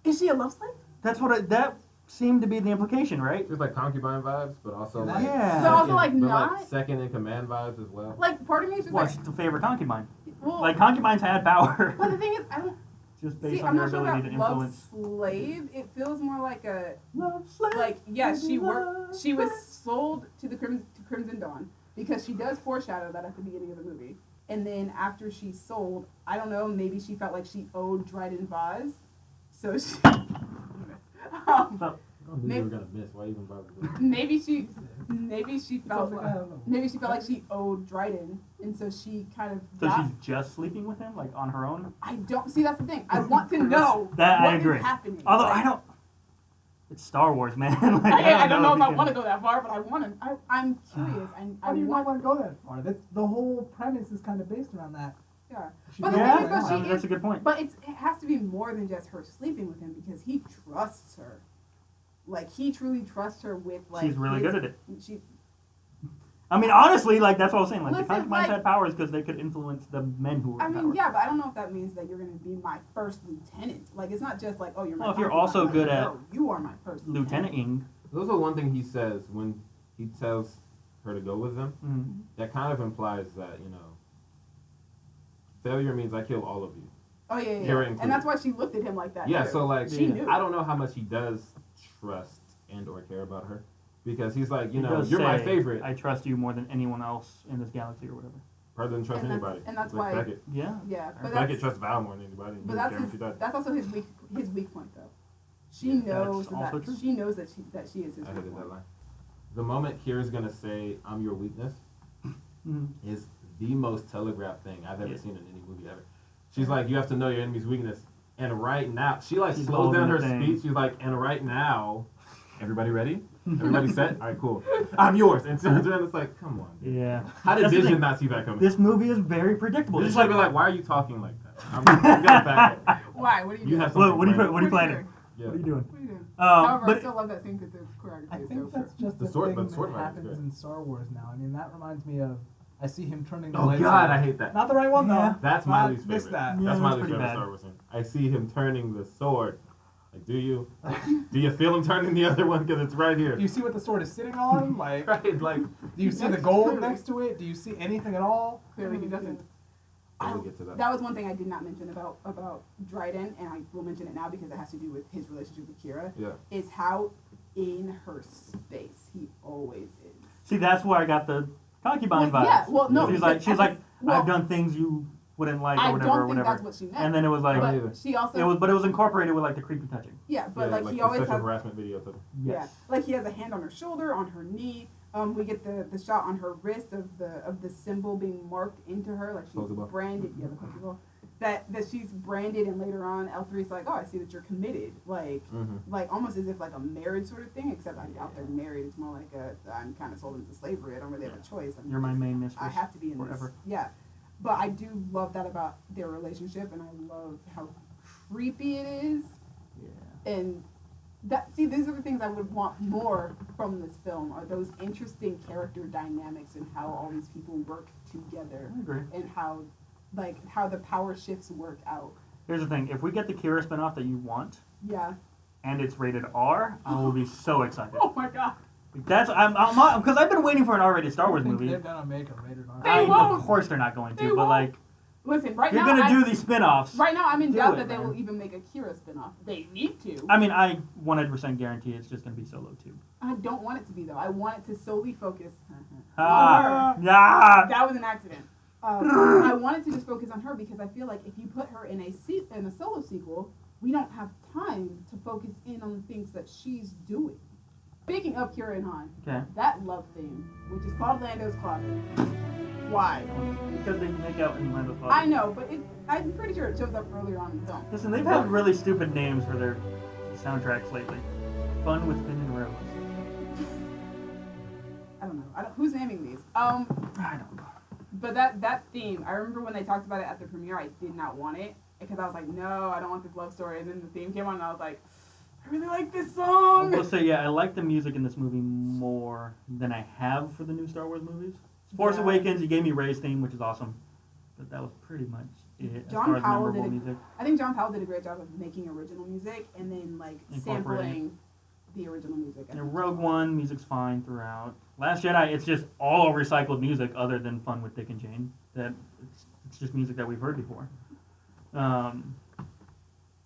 Is she a love slave? That's what that seemed to be the implication, right? There's like concubine vibes, but also like Yeah. So also, like, but, not- second in command vibes as well. Like, part of me is just What's the favorite concubine? well, Like concubines had power, but the thing is, I don't just based see. on I'm their not sure ability to about love influence. slave. It feels more like a Love slave. like yeah. She love worked. She was slave. sold to the Crimson Dawn because she does foreshadow that at the beginning of the movie. And then after she's sold, I don't know. Maybe she felt like she owed Dryden Vaz, so she. I knew you were gonna miss. Why even bother with it? Maybe she felt I don't know. maybe she felt like she owed Dryden, and so she kind of. So got, she's just sleeping with him, like on her own. I don't see. That's the thing. I want to know That what I agree. is happening. Although Like, I don't. It's Star Wars, man. Like, I don't know if you I can- want to go that far, but I want to. I'm curious. Why do you not want. want to go that far? The whole premise is kind of based around that. Yeah. She But the goes Yeah, thing is, around. though, that's a good point. But it has to be more than just her sleeping with him because he trusts her. Like he truly trusts her with like. She's really good at it. She. I mean, honestly, like that's what I was saying. Like Listen, the concubines like- had powers because they could influence the men who were. I in mean, power. yeah, but I don't know if that means that you're going to be my first lieutenant. Like, it's not just like, oh, you're my. Well, if you're concubine. also Like, good at no, you are my first Lieutenant Ing. There's also one thing he says when he tells her to go with him. Mm-hmm. That kind of implies that failure means I kill all of you. Oh yeah, yeah, You're yeah. included. And that's why she looked at him like that. Yeah, too. so like she Yeah. knew. I don't know how much he does trust and or care about her, because he's like, He does you're my say, favorite. I trust you more than anyone else in this galaxy or whatever. Rather than trust And that's- anybody. and that's like why- Beckett. Yeah. Yeah, but Beckett that's, trusts Val more than anybody. but He that's doesn't care if she died. that's also his weak point though. She Yeah, knows that's also that true. she knows that she is his I weak hated that point. line. The moment Kira's gonna say, "I'm your weakness," Mm-hmm. is the most telegraphed thing I've ever Yeah. seen in any movie ever. She's like, "You have to know your enemy's weakness," and right now, she like She's slows down holding her the thing. speech. She's like, "And right now, everybody ready? Everybody set? All right, cool. I'm yours." And turns around, it's like, "Come on." Dude. Yeah. How did That's the Vision thing. not see that coming? This movie is very predictable. This It's is like, like, why are you talking like that? I'm gonna back up. Why? What are you You doing? have what, something what are you planned. what are you What are you planning? Yeah. What are you doing? What are you doing? However, I But still love that scene because the choreography I is think so that's sure. just The the sword- thing but that sword fight is happens great. in Star Wars now. I mean, that reminds me of I see him turning the Oh lightsaber. God, I hate that. Not the right one Yeah. though. That's my Not least miss favorite. that. Yeah, That's my that's least pretty favorite bad. Star Wars scene. I see him turning the sword. Like, do you? Do you feel him turning the other one? Because it's right here. Do you see what the sword is sitting on? Like, Right, like, do you see the That's gold true. next to it? Do you see anything at all? Clearly he doesn't. we'll get to that. That was one thing I did not mention about Dryden, and I will mention it now because it has to do with his relationship with Qi'ra. Yeah. Is how in her space he always is. see, that's where I got the concubine Well, vibes. yeah, well, no, She's because like, well, I've done things you wouldn't like I or whatever, don't or think whatever. that's what she meant. And then it was like, either. but she also but it was incorporated with like the creepy touching. yeah, but Yeah, like like he the always sexual has harassment video. To Yes. yeah, like he has a hand on her shoulder, on her knee. We get the shot on her wrist of the symbol being marked into her, like she's Pokeball. branded. Yeah, the Pokeball. That she's branded, and later on, L3's like, oh, I see that you're committed, like almost as if like a marriage sort of thing. Except I'm out there married. It's more like I'm kind of sold into slavery. I don't really have a choice. You're my main mistress. I have to be in forever. this. Yeah, but I do love that about their relationship, and I love how creepy it is. Yeah. And these are the things I would want more from this film, are those interesting character dynamics and how all these people work together. I agree. And how the power shifts work out. Here's the thing: if we get the Qi'ra spinoff that you want, Yeah. and it's rated R, I will be so excited. Oh my god. That's I'm not, because I've been waiting for an R-rated Star Wars I think movie. they're gonna make a rated R. They won't. Of course they're not going to, They but won't. like, Listen, right you're now gonna do these spinoffs. Right now I'm in Do doubt it, that they man. will even make a Qi'ra spinoff. They need to. I mean, I 100% guarantee it's just gonna be Solo too. I don't want it to be though. I want it to solely focus Ah, on her. yeah. That was an accident. I wanted to just focus on her because I feel like if you put her in a solo sequel, we don't have time to focus in on the things that she's doing. Speaking of Qi'ra and Han, Okay. that love theme, which is called Lando's Closet. Why? Because they make out in Lando's I Closet. know, but I'm pretty sure it shows up earlier on in the film. Listen, they've had really stupid names for their soundtracks lately. Fun with Finn and Rose. I don't know. Who's naming these? I don't know. But that theme, I remember when they talked about it at the premiere, I did not want it because I was like, no, I don't want this love story. And then the theme came on, and I was like, I really like this I song. will say, yeah, I like the music in this movie more than I have for the new Star Wars movies. Force Yeah. Awakens, you gave me Rey's theme, which is awesome. But that was pretty much it as John far as Powell memorable did music. I think John Powell did a great job of making original music and then like Incorporating. sampling the original music. And Rogue One, music's fine throughout. Last Jedi, it's just all recycled music other than Fun with Dick and Jane. That it's just music that we've heard before. Yeah,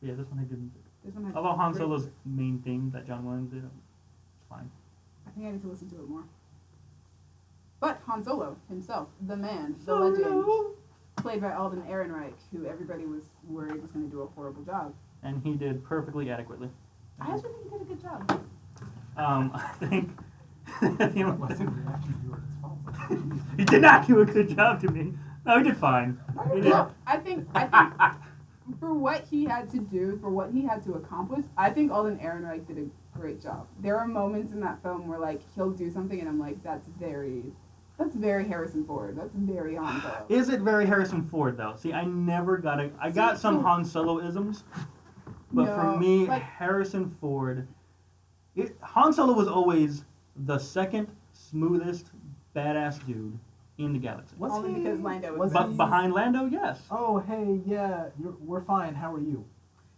this one had good music. This one had Although Han great- Solo's main theme that John Williams did, it's fine. I think I need to listen to it more. But Han Solo himself, the man, the legend, played by Alden Ehrenreich, who everybody was worried was going to do a horrible job. And he did perfectly adequately. I actually think he did a good job. I think the only What's the reaction to it? It's false. he did not do a good job to me. No, he did fine. He did. Well, I think for what he had to do, for what he had to accomplish, I think Alden Ehrenreich did a great job. There are moments in that film where like he'll do something and I'm like, that's very Harrison Ford. That's very Han Solo. Is it very Harrison Ford though? See, I never got it. I got some Han Solo isms, but for No, me, like- Harrison Ford, Han Solo was always the second smoothest badass dude in the galaxy. Was Only he? because Lando Was is But he- behind Lando, yes. Oh, hey, yeah, we're fine. How are you?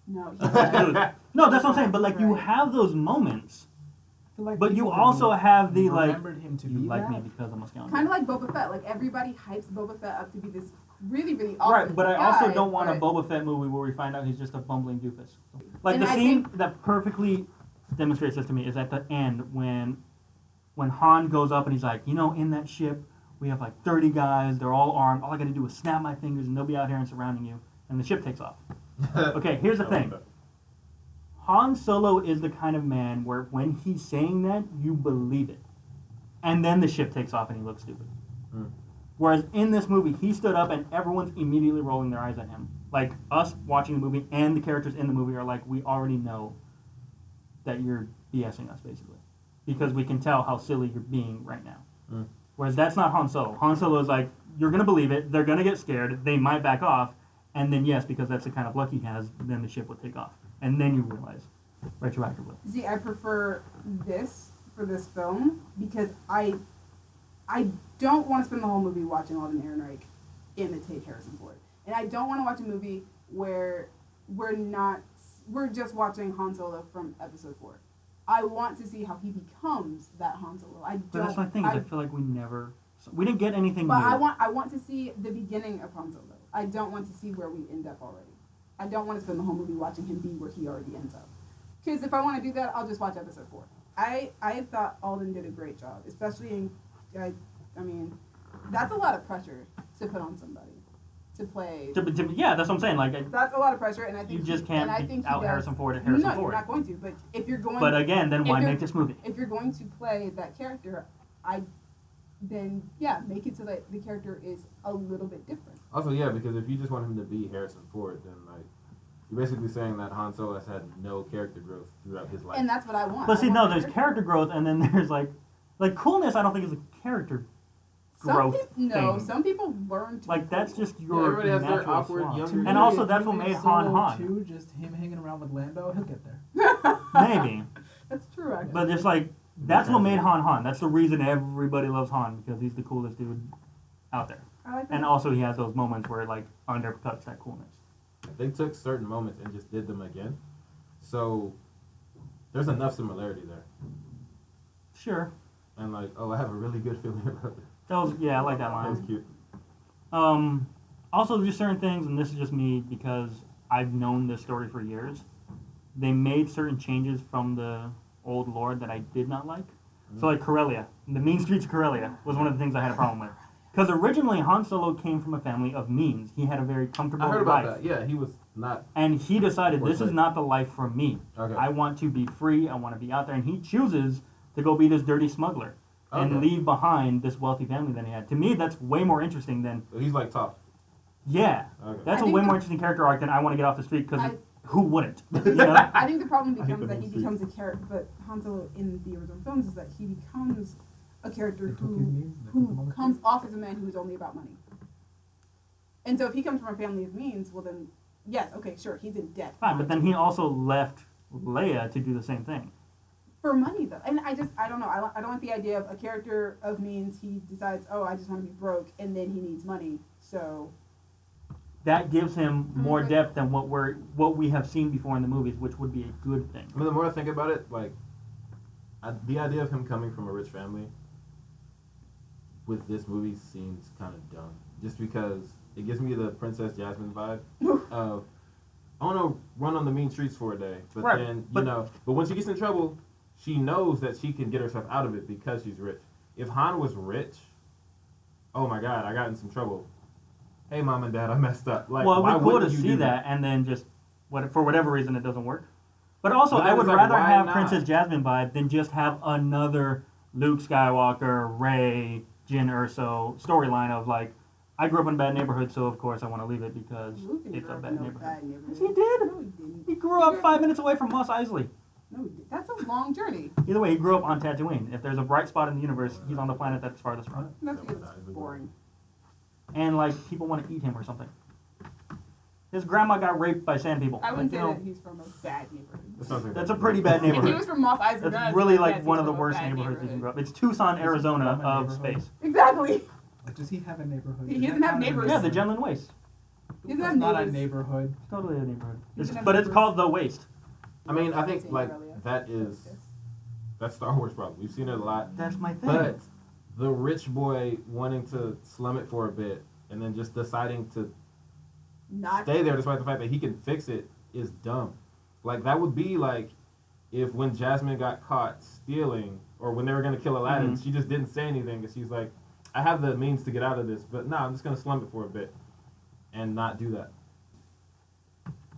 No, Dude, no, that's what I'm saying. But like, you Right. have those moments, I feel like but you people also have the like, remembered him to you be like that. me because I'm a scoundrel. kind of like Boba Fett. Like everybody hypes Boba Fett up to be this really, really awesome Right, but I also guy, don't want a but- Boba Fett movie where we find out he's just a bumbling doofus. Like And the I scene that perfectly demonstrates this to me is at the end when Han goes up and he's like, in that ship we have like 30 guys, they're all armed. All I got to do is snap my fingers and they'll be out here and surrounding you, and the ship takes off. Okay, here's the thing. Han Solo is the kind of man where when he's saying that, you believe it. And then the ship takes off and he looks stupid. Mm. Whereas in this movie, he stood up and everyone's immediately rolling their eyes at him. Like, us watching the movie and the characters in the movie are like, we already know that you're BSing us, basically. Because we can tell how silly you're being right now. Mm. Whereas that's not Han Solo. Han Solo is like, you're going to believe it, they're going to get scared, they might back off, and then yes, because that's the kind of luck he has, then the ship will take off. And then you realize, retroactively. See, I prefer this for this film because I don't want to spend the whole movie watching Alden Ehrenreich imitate Harrison Ford, and I don't want to watch a movie where we're just watching Han Solo from Episode 4. I want to see how he becomes that Han Solo. But that's my thing, is I feel like we didn't get anything But new. I want to see the beginning of Han Solo. I don't want to see where we end up already. I don't want to spend the whole movie watching him be where he already ends up. Because if I want to do that, I'll just watch Episode 4. I thought Alden did a great job, especially in, I mean, that's a lot of pressure to put on somebody to play. Yeah, that's what I'm saying. Like, That's a lot of pressure, and I think you just can't out Harrison Ford at No, Harrison you're Ford. not going to. But if you're going, But again, then if why you're- make this movie? if you're going to play that character, then yeah, make it so that the character is a little bit different. Also, yeah, because if you just want him to be Harrison Ford, then like you're basically saying that Han Solo has had no character growth throughout his life. And that's what I want. But I see, want no, there's character growth, and then there's like coolness. I don't think is a character growth thing. Some people learn to. Like that's just Yeah, your everybody has their natural awkward flaw. younger And also that's what made Han Han. Too, just him hanging around with Lando, he'll get there. Maybe, That's true, actually. but just like that's what made Han Han. That's the reason everybody loves Han because he's the coolest dude out there. I like that. And also he has those moments where it like undercuts that coolness. They took certain moments and just did them again. So there's enough similarity there. Sure. And like, oh, I have a really good feeling about it. That was I like that That was line. cute. Also, just certain things, and this is just me because I've known this story for years. They made certain changes from the old lore that I did not like. So like Corellia, the mean streets of Corellia was one of the things I had a problem with. Because originally Han Solo came from a family of means. He had a very comfortable I heard about life. that. Yeah, he was not. And he decided this is Fortunate. not the life for me. Okay. I want to be free. I want to be out there. And he chooses to go be this dirty smuggler and Okay. leave behind this wealthy family that he had. To me, that's way more interesting than, So he's like tough. yeah, Okay. that's I a think way the- more interesting character arc than I want to get off the street because I- who wouldn't? You know? I think the problem I hate becomes the that he whole becomes a character, but Han Solo in the original films is that he becomes a character They took his means, they took him on who the comes street. off as a man who's only about money. And so if he comes from a family of means, well then, yes, okay, sure, he's in debt. Fine, but then he also left Leia to do the same thing. For money though, and I don't know, I don't like the idea of a character of means, he decides, oh, I just want to be broke, and then he needs money, so. That gives him more Mhm. depth than what we have seen before in the movies, which would be a good thing. I mean, the more I think about it, like, the idea of him coming from a rich family with this movie seems kind of dumb. Just because it gives me the Princess Jasmine vibe of, I want to run on the mean streets for a day. But Right, then, but- but when she gets in trouble, she knows that she can get herself out of it because she's rich. If Han was rich, oh my God, I got in some trouble. Hey, Mom and Dad, I messed up. Like, Well, it why would be cool to wouldn't you see do that, and then just for whatever reson it doesn't work. But also, But then I would it's like, rather why have not? Princess Jasmine vibe than just have another Luke Skywalker, Rey, Jyn Erso storyline of like, I grew up in a bad neighborhood, so of course I want to leave it because Luke didn't it's grow a up bad in no neighborhood. bad neighborhood. Yes, he did. No, he didn't. He grew up 5 minutes away from Mos Eisley. No, he didn't. That's a long journey. Either way, he grew up on Tatooine. If there's a bright spot in the universe, he's on the planet that's farthest from it. That's because it's boring. And like, people want to eat him or something. His grandma got raped by sand people. I wouldn't Like, say you that know, he's from a bad neighborhood. That sounds like that's a pretty bad If he neighborhood. was from Mos Eisley, That's really like one of the worst bad neighborhoods you can neighborhood. grow up. It's Tucson, Arizona from a of neighborhood. space. Exactly. Like, does he have a neighborhood? He Is doesn't that have not a neighbors. Yeah, the Genlin Waste. He doesn't That's have not a neighbors. neighborhood. It's totally a neighborhood. He It's, doesn't have but it's neighbors. called the Waste. I mean, I think Same like earlier. that's Star Wars problem. We've seen it a lot. That's my thing. But the rich boy wanting to slum it for a bit and then just deciding to Not stay there despite the fact that he can fix it is dumb. Like that would be like if when Jasmine got caught stealing or when they were gonna kill Aladdin, Mhm. she just didn't say anything because she's like, I have the means to get out of this, but no, I'm just gonna slum it for a bit and not do that.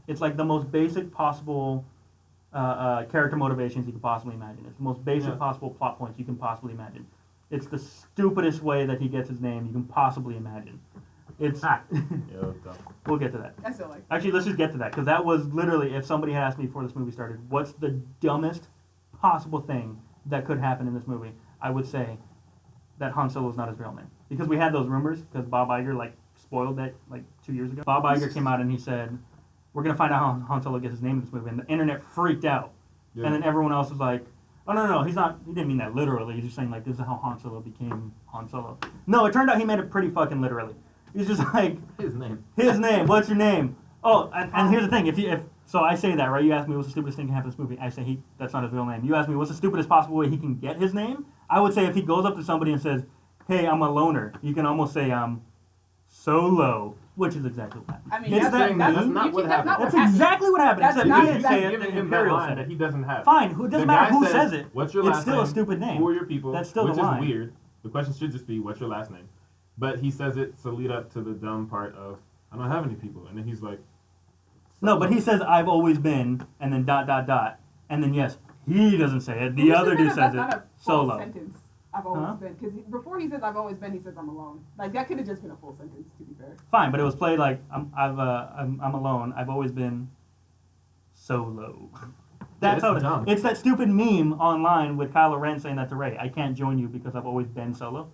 It's like the most basic possible character motivations you could possibly imagine. It's the most basic Yeah. possible plot points you can possibly imagine. It's the stupidest way that he gets his name you can possibly imagine. It's Yeah, dumb. we'll get to that. I feel like. Actually, let's just get to that because that was literally if somebody had asked me before this movie started, what's the dumbest possible thing that could happen in this movie? I would say that Han Solo is not his real name because we had those rumors because Bob Iger like spoiled that like 2 years ago. Bob Iger came out and he said, "We're gonna find out how Han Solo gets his name in this movie," and the internet freaked out. Yeah. And then everyone else was like, "Oh no, he's not. He didn't mean that literally. He's just saying like this is how Han Solo became Han Solo." No, it turned out he meant it pretty fucking literally. He's just like, His name. his name. What's your name? Oh, and here's the thing. If so, I say that right. You ask me what's the stupidest thing to happen in this movie. I say that's not his real name. You ask me what's the stupidest possible way he can get his name. I would say if he goes up to somebody and says, "Hey, I'm a loner," you can almost say Solo, which is exactly what happened. I mean, It's that's, that that's, mean? not what happened. That's happened. exactly what happened. That's Except not he didn't say it. Giving and him that Imperial line said that it. he doesn't have. Fine. Who doesn't The matter guy who says, says it. What's your It's last still name? a stupid name. Who are your people? That's still which the line. is weird. The question should just be, what's your last name? But he says it to lead up to the dumb part of, I don't have any people. And then he's like, No, but he says I've always been, and then ... and then yes, he doesn't say it. The Who other said dude that? says That's not it. a full Solo. sentence. I've always been. Because before he says I've always been, he says I'm alone. Like, that could have just been a full sentence, to be fair. Fine, but it was played like I'm alone. I've always been solo. That's it's how dumb. it's that stupid meme online with Kylo Ren saying that to Rey. I can't join you because I've always been solo.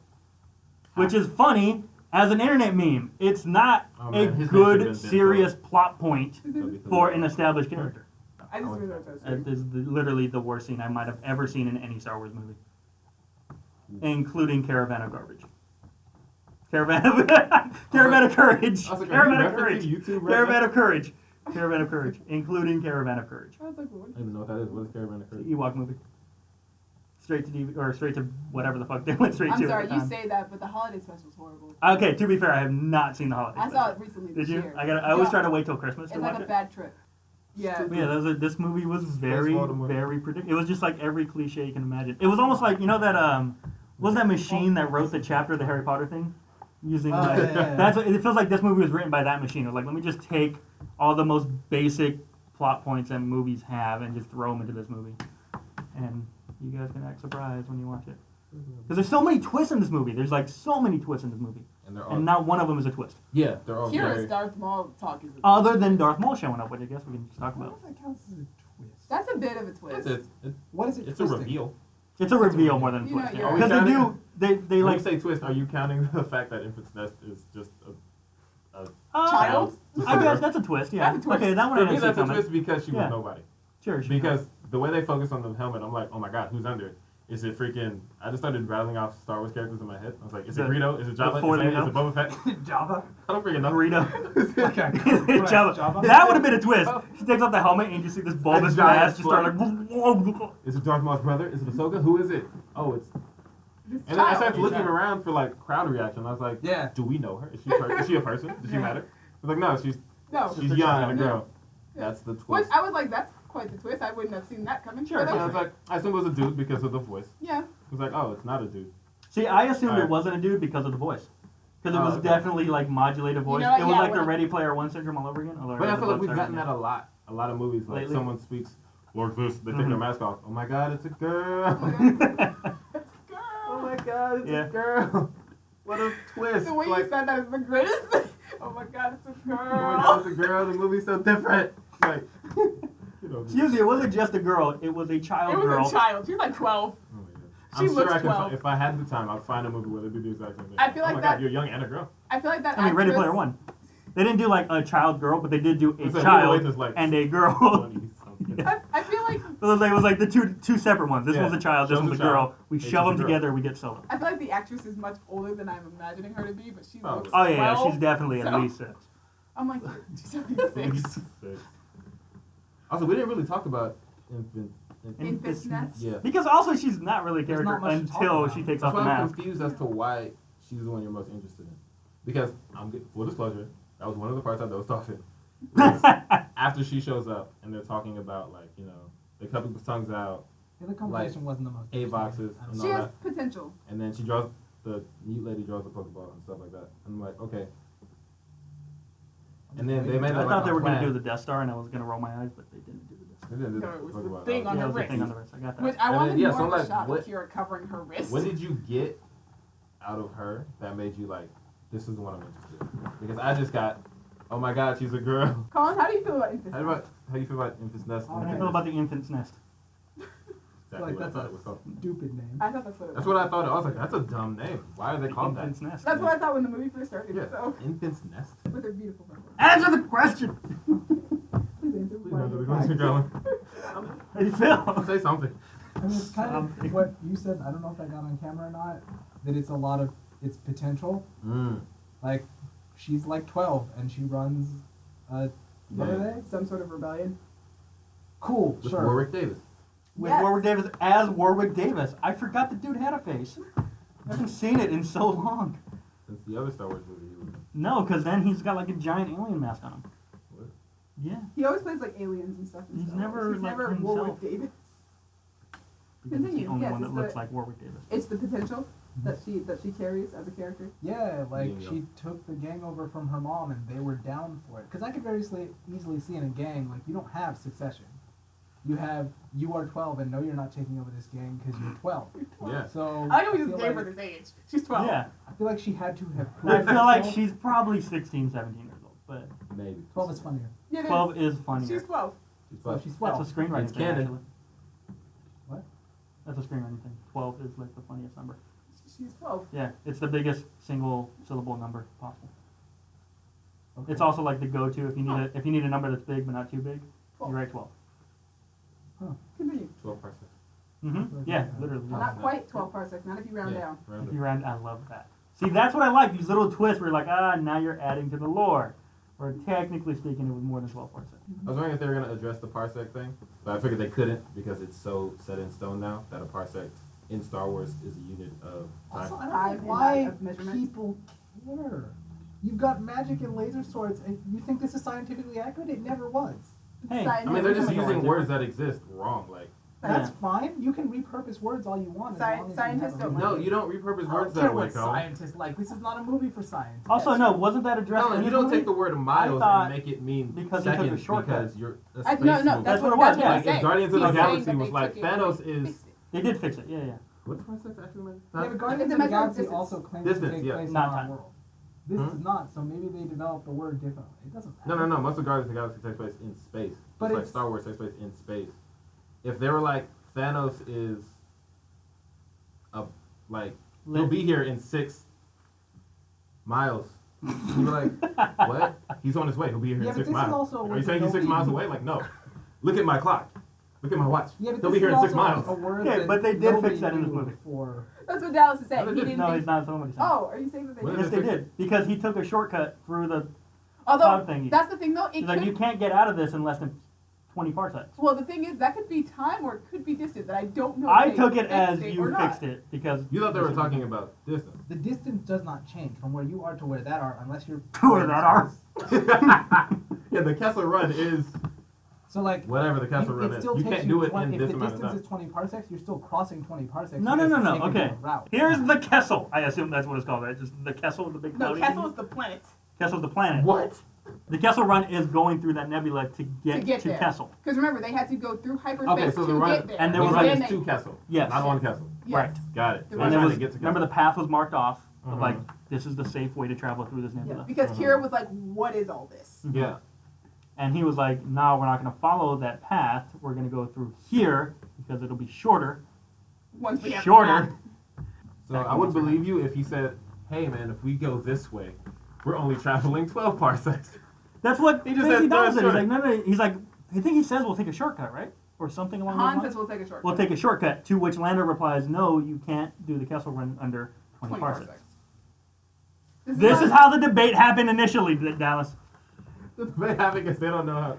Which is funny as an internet meme. It's not Oh, a man, his name should've good, been serious plot point So for an established character. I just realized that. It is literally the worst scene I might have ever seen in any Star Wars movie, including Caravan of Garbage. Caravan of Courage. I was like, Caravan are of you Courage. referencing YouTube Caravan of Courage. Caravan of Courage, including Caravan of Courage. I was like, what? I don't even know what that is. What is Caravan of It's Courage? the Ewok movie. Straight to DVD, or straight to whatever the fuck they went straight I'm to. sorry, at the you time. say that, but the holiday special was horrible. Okay, to be fair, I have not seen the holiday. I saw special. it recently Did this you? year. I always Yeah. try to wait till Christmas to It's watch like a it. bad trip. Yeah. But yeah, this movie was very, Voldemort. very predictable. It was just like every cliche you can imagine. It was almost like, you know that what was that machine that wrote the chapter of the Harry Potter thing? Using like, yeah. that's what, it feels like this movie was written by that machine. It was like, let me just take all the most basic plot points that movies have and just throw them into this movie, and you guys can act surprised when you watch it. Because there's so many twists in this movie. There's like so many twists in this movie, And they're all. and not one of them is a twist. Yeah, they're all Qi'ra's very. Darth Maul talk is a Other than Darth Maul showing up, which I guess we can just talk I don't about. know if that counts as a twist. That's a bit of a twist. What is it? It's a twisting? reveal. It's a reveal more than a You know, twist. you're Because right. they do, they When like you say twist, are you counting the fact that Infant's Nest is just a Child? I guess that's a twist. Yeah. That's a twist. Okay, that one I For me, didn't see that's a coming. twist because she Yeah. was nobody. Sure. Because the way they focus on the helmet, I'm like, oh my god, who's under it? Is it freaking? I just started rattling off Star Wars characters in my head. I was like, is it The- Greedo? Is it Jabba? Four Is it Lego? Boba Fett? Java. I don't freaking know. Burrito. Okay. Java. Java? That would have been a twist. She takes off the helmet and you see this bulbous giant mask just start flood. like. Is it Darth Maul's brother? Is it Ahsoka? Who is it? Oh, it's. This And then I child. started looking Yeah. around for like crowd reaction. I was like, Yeah. do we know her? Is she a person? Does she Yeah. matter? I was like, no, she's No. young and a Yeah. girl. That's the twist. Which I was like, that's quite the twist. I wouldn't have seen that coming. Sure, But And I okay. was like, I assumed it was a dude because of the voice. Yeah. I was like, oh, it's not a dude. See, I assumed it Alright. wasn't a dude because of the voice. Because it Oh, was okay. definitely like modulated voice. know what? It was Yeah, like the when- Ready Player One syndrome all over again. Although But I feel like we've started gotten that again. a lot of movies. Like Lately? someone speaks like this, they take Mhm. their mask off. Oh my god, it's a girl. Oh my god, it's Yeah. a girl. What a twist. The way like, you said that is the greatest. Oh my god, it's a oh my god, girl. it's a girl. The movie's so different. Like, you know. Excuse me, it wasn't just a girl. It was a child It was girl. a child. She was like 12. Oh my god. She I'm sure looks I can 12. if I had the time, I'd find a movie where they do the exact same thing. I feel oh like my that- god, you're young and a girl. I feel like that. I mean, Ready actress- Player One. They didn't do like a child girl, but they did do a It's like, child wait, there's, like, and a girl. 20-something. Yeah. I feel like It was like the two separate ones. This Yeah. one's a child, this Shows one's a a child. girl. We Hey, shove she's them a girl. together, we get Solo. I feel like the actress is much older than I'm imagining her to be, but she Oh, looks. Oh yeah, 12, she's definitely at so- least 6. I'm like, she's only 6. Also, we didn't really talk about Infant's Nest. Yeah. Because also she's not really a There's character not much to talk until about. she takes That's off the why I'm mask. confused as to why she's the one you're most interested in. Because full disclosure, that was one of the parts I dozed off in. Was after she shows up and they're talking about like, you know, they cut people's tongues out, Yeah, the conversation wasn't the most. A boxes interesting. I and don't She know. all has potential. and then she draws the mute lady draws the Pokeball and stuff like that. And I'm like, okay. And then they made I that thought like they a were going to plan. do the Death Star and I was going to roll my eyes, but they didn't do the Death Star. They didn't do No, the it was the Pokeball. thing on Yeah, her it was the wrist. thing on the wrist. I got that. Which I And wanted then, yeah, more so of a like, shot what- of Qi'ra covering her wrist. What did you get out of her that made you like, this is the one I'm interested in? Because I just got, oh my god, she's a girl. Colin, how do you feel about Infant's Nest? How you feel about Infant's Nest? How How do do you feel about the infant's nest? Exactly Like, what I that's thought a it was called. stupid name. I thought that's what it was. That's what I thought. I was like, that's a dumb name. Why are they called that? Infant's nest. That's what I thought when the movie first started. Yeah, So, Infant's Nest. with her beautiful purple. Answer the question! Please answer. Please answer the question, Colin. How do you feel? Say something. I mean, it's kind Something. of what you said. I don't know if I got on camera or not. That it's a lot of its potential. Like, she's like 12 and she runs. What are they? Some sort of rebellion. Cool. With Sure. Warwick Davis. With Yes. Warwick Davis as Warwick Davis. I forgot the dude had a face. I haven't seen it in so long. Since the other Star Wars movie he was in. No, because then he's got like a giant alien mask on him. What? Yeah. He always plays like aliens and stuff. in He's Star Wars. never, He's like, never himself. Warwick Davis. Because it's the Continue. only Yes, one that it's looks the- like Warwick Davis. It's the potential that she carries as a character. Yeah, like Yeah. she took the gang over from her mom and they were down for it. Because I could very easily see in a gang, like, you don't have succession. you are 12 and no, you're not taking over this gang because you're 12. Yeah. So I know we just feel gave like- her this age. She's 12. Yeah. I feel like she had to have. I proved feel like herself. she's probably 16, 17 years old, but Maybe. 12 is funnier. Yeah, it is. 12 is funnier. She's 12. So she's 12. That's a screenwriting It's thing, canon. actually. What? That's a screenwriting thing. 12 is like the funniest number. She's 12. Yeah, it's the biggest single syllable number possible. Okay. It's also like the go-to if you need a number that's big but not too big. You write 12. Continue. 12 parsecs. Mm-hmm. Yeah, literally. Not quite 12 parsecs. Not if you round down. round If you round, I love that. See, that's what I like. These little twists where you're like, now you're adding to the lore. Or technically speaking, it was more than 12 parsecs. I was wondering if they were going to address the parsec thing, but I figured they couldn't because it's so set in stone now that a parsec in Star Wars is a unit of time. Also, I don't Time know and why of measurement. people care. You've got magic and laser swords, and you think this is scientifically accurate? It never was. Hey, Science- I mean, they're just Yeah. using words that exist wrong. Like, That's Yeah. fine. You can repurpose words all you want. As long as you Scientists have a don't reason. no, you don't repurpose I words don't care that way, what Colin. scientists like. This is not a movie for science. Also, no, wasn't that addressed No, in you this don't movie? take the word miles thought and make it mean because he took a seconds shortcut. because you're a space No, movie. That's that's what it what was, that's yeah. what Like, he's saying. if Guardians of the He's saying Galaxy that was they like, took it Thanos and is... fixed it. They did fix it, yeah. What's the parsec actually meant? Yeah, but It's Guardians a of the matter of Galaxy distance. also claims Distance, to take yeah. place Not in our time. world. This Hmm? is not, so maybe they developed the word differently. It doesn't No, matter. no, no. Most of Guardians of the Galaxy takes place in space. But Just like it's- Star Wars takes place in space. If they were like, Thanos is he'll be here in 6 miles. You'd be like, what? He's on his way. He'll be here Yeah, in but 6 this is miles. also a Are word you saying that he's 6 nobody- miles away? Like, no. Look at my clock. Look at my watch. Yeah, but He'll this be here is in 6 also miles. a word Yeah, that but they did nobody fix that in this knew movie. before. That's what Dallas is saying. No, He they didn't No, think. he's not somebody saying. Oh, are you saying that they What did? Yes, they did. Because he took a shortcut through the Although, cloud thingy. that's the thing though. It He's like, could, you can't get out of this in less than 20 parsecs. well, the thing is, that could be time or it could be distance, and I don't know. I if they took it fixed as it you or not. fixed it because You thought they were talking about distance. The distance does not change from where you are to where that are unless you're... To where that are. Yeah, the Kessel Run is So like... whatever the Kessel Run it is. still You takes can't do it 20 in this if the amount of distance time. is 20 parsecs, you're still crossing 20 parsecs. No, no, because no, you're no. taking a Okay. different route. Here's the Kessel. I assume that's what it's called, right? Just the Kessel, the big No, cloudy Kessel thing? is the planet. Kessel's the planet. What? The Kessel Run is going through that nebula to get get to there. Kessel. Because remember, they had to go through hyperspace Okay, so to the run, get there. And there the was run like- is then to they- Kessel. Yes. Not on Kessel. Yes. Right. Got it. The So run they're And trying there was, to get to remember Kessel. the path was marked off. Of Mhm. like, this is the safe way to travel through this Yeah, nebula. because Qi'ra was like, "What is all this?" Mhm. Yeah. And he was like, no, we're not going to follow that path. We're going to go through here because it'll be shorter. Once we have Shorter. So I would believe you if you said, hey man, if we go this way, we're only traveling 12 parsecs. That's what He just Stacey said does. third He's short. like, no. He's like, I think he says we'll take a shortcut, right? Or something along Han those says lines. we'll take a shortcut. We'll take a shortcut. To which Lando replies, no, you can't do the Kessel Run under 20 parsecs. This is how the debate happened initially, Dallas. They have it because they don't know how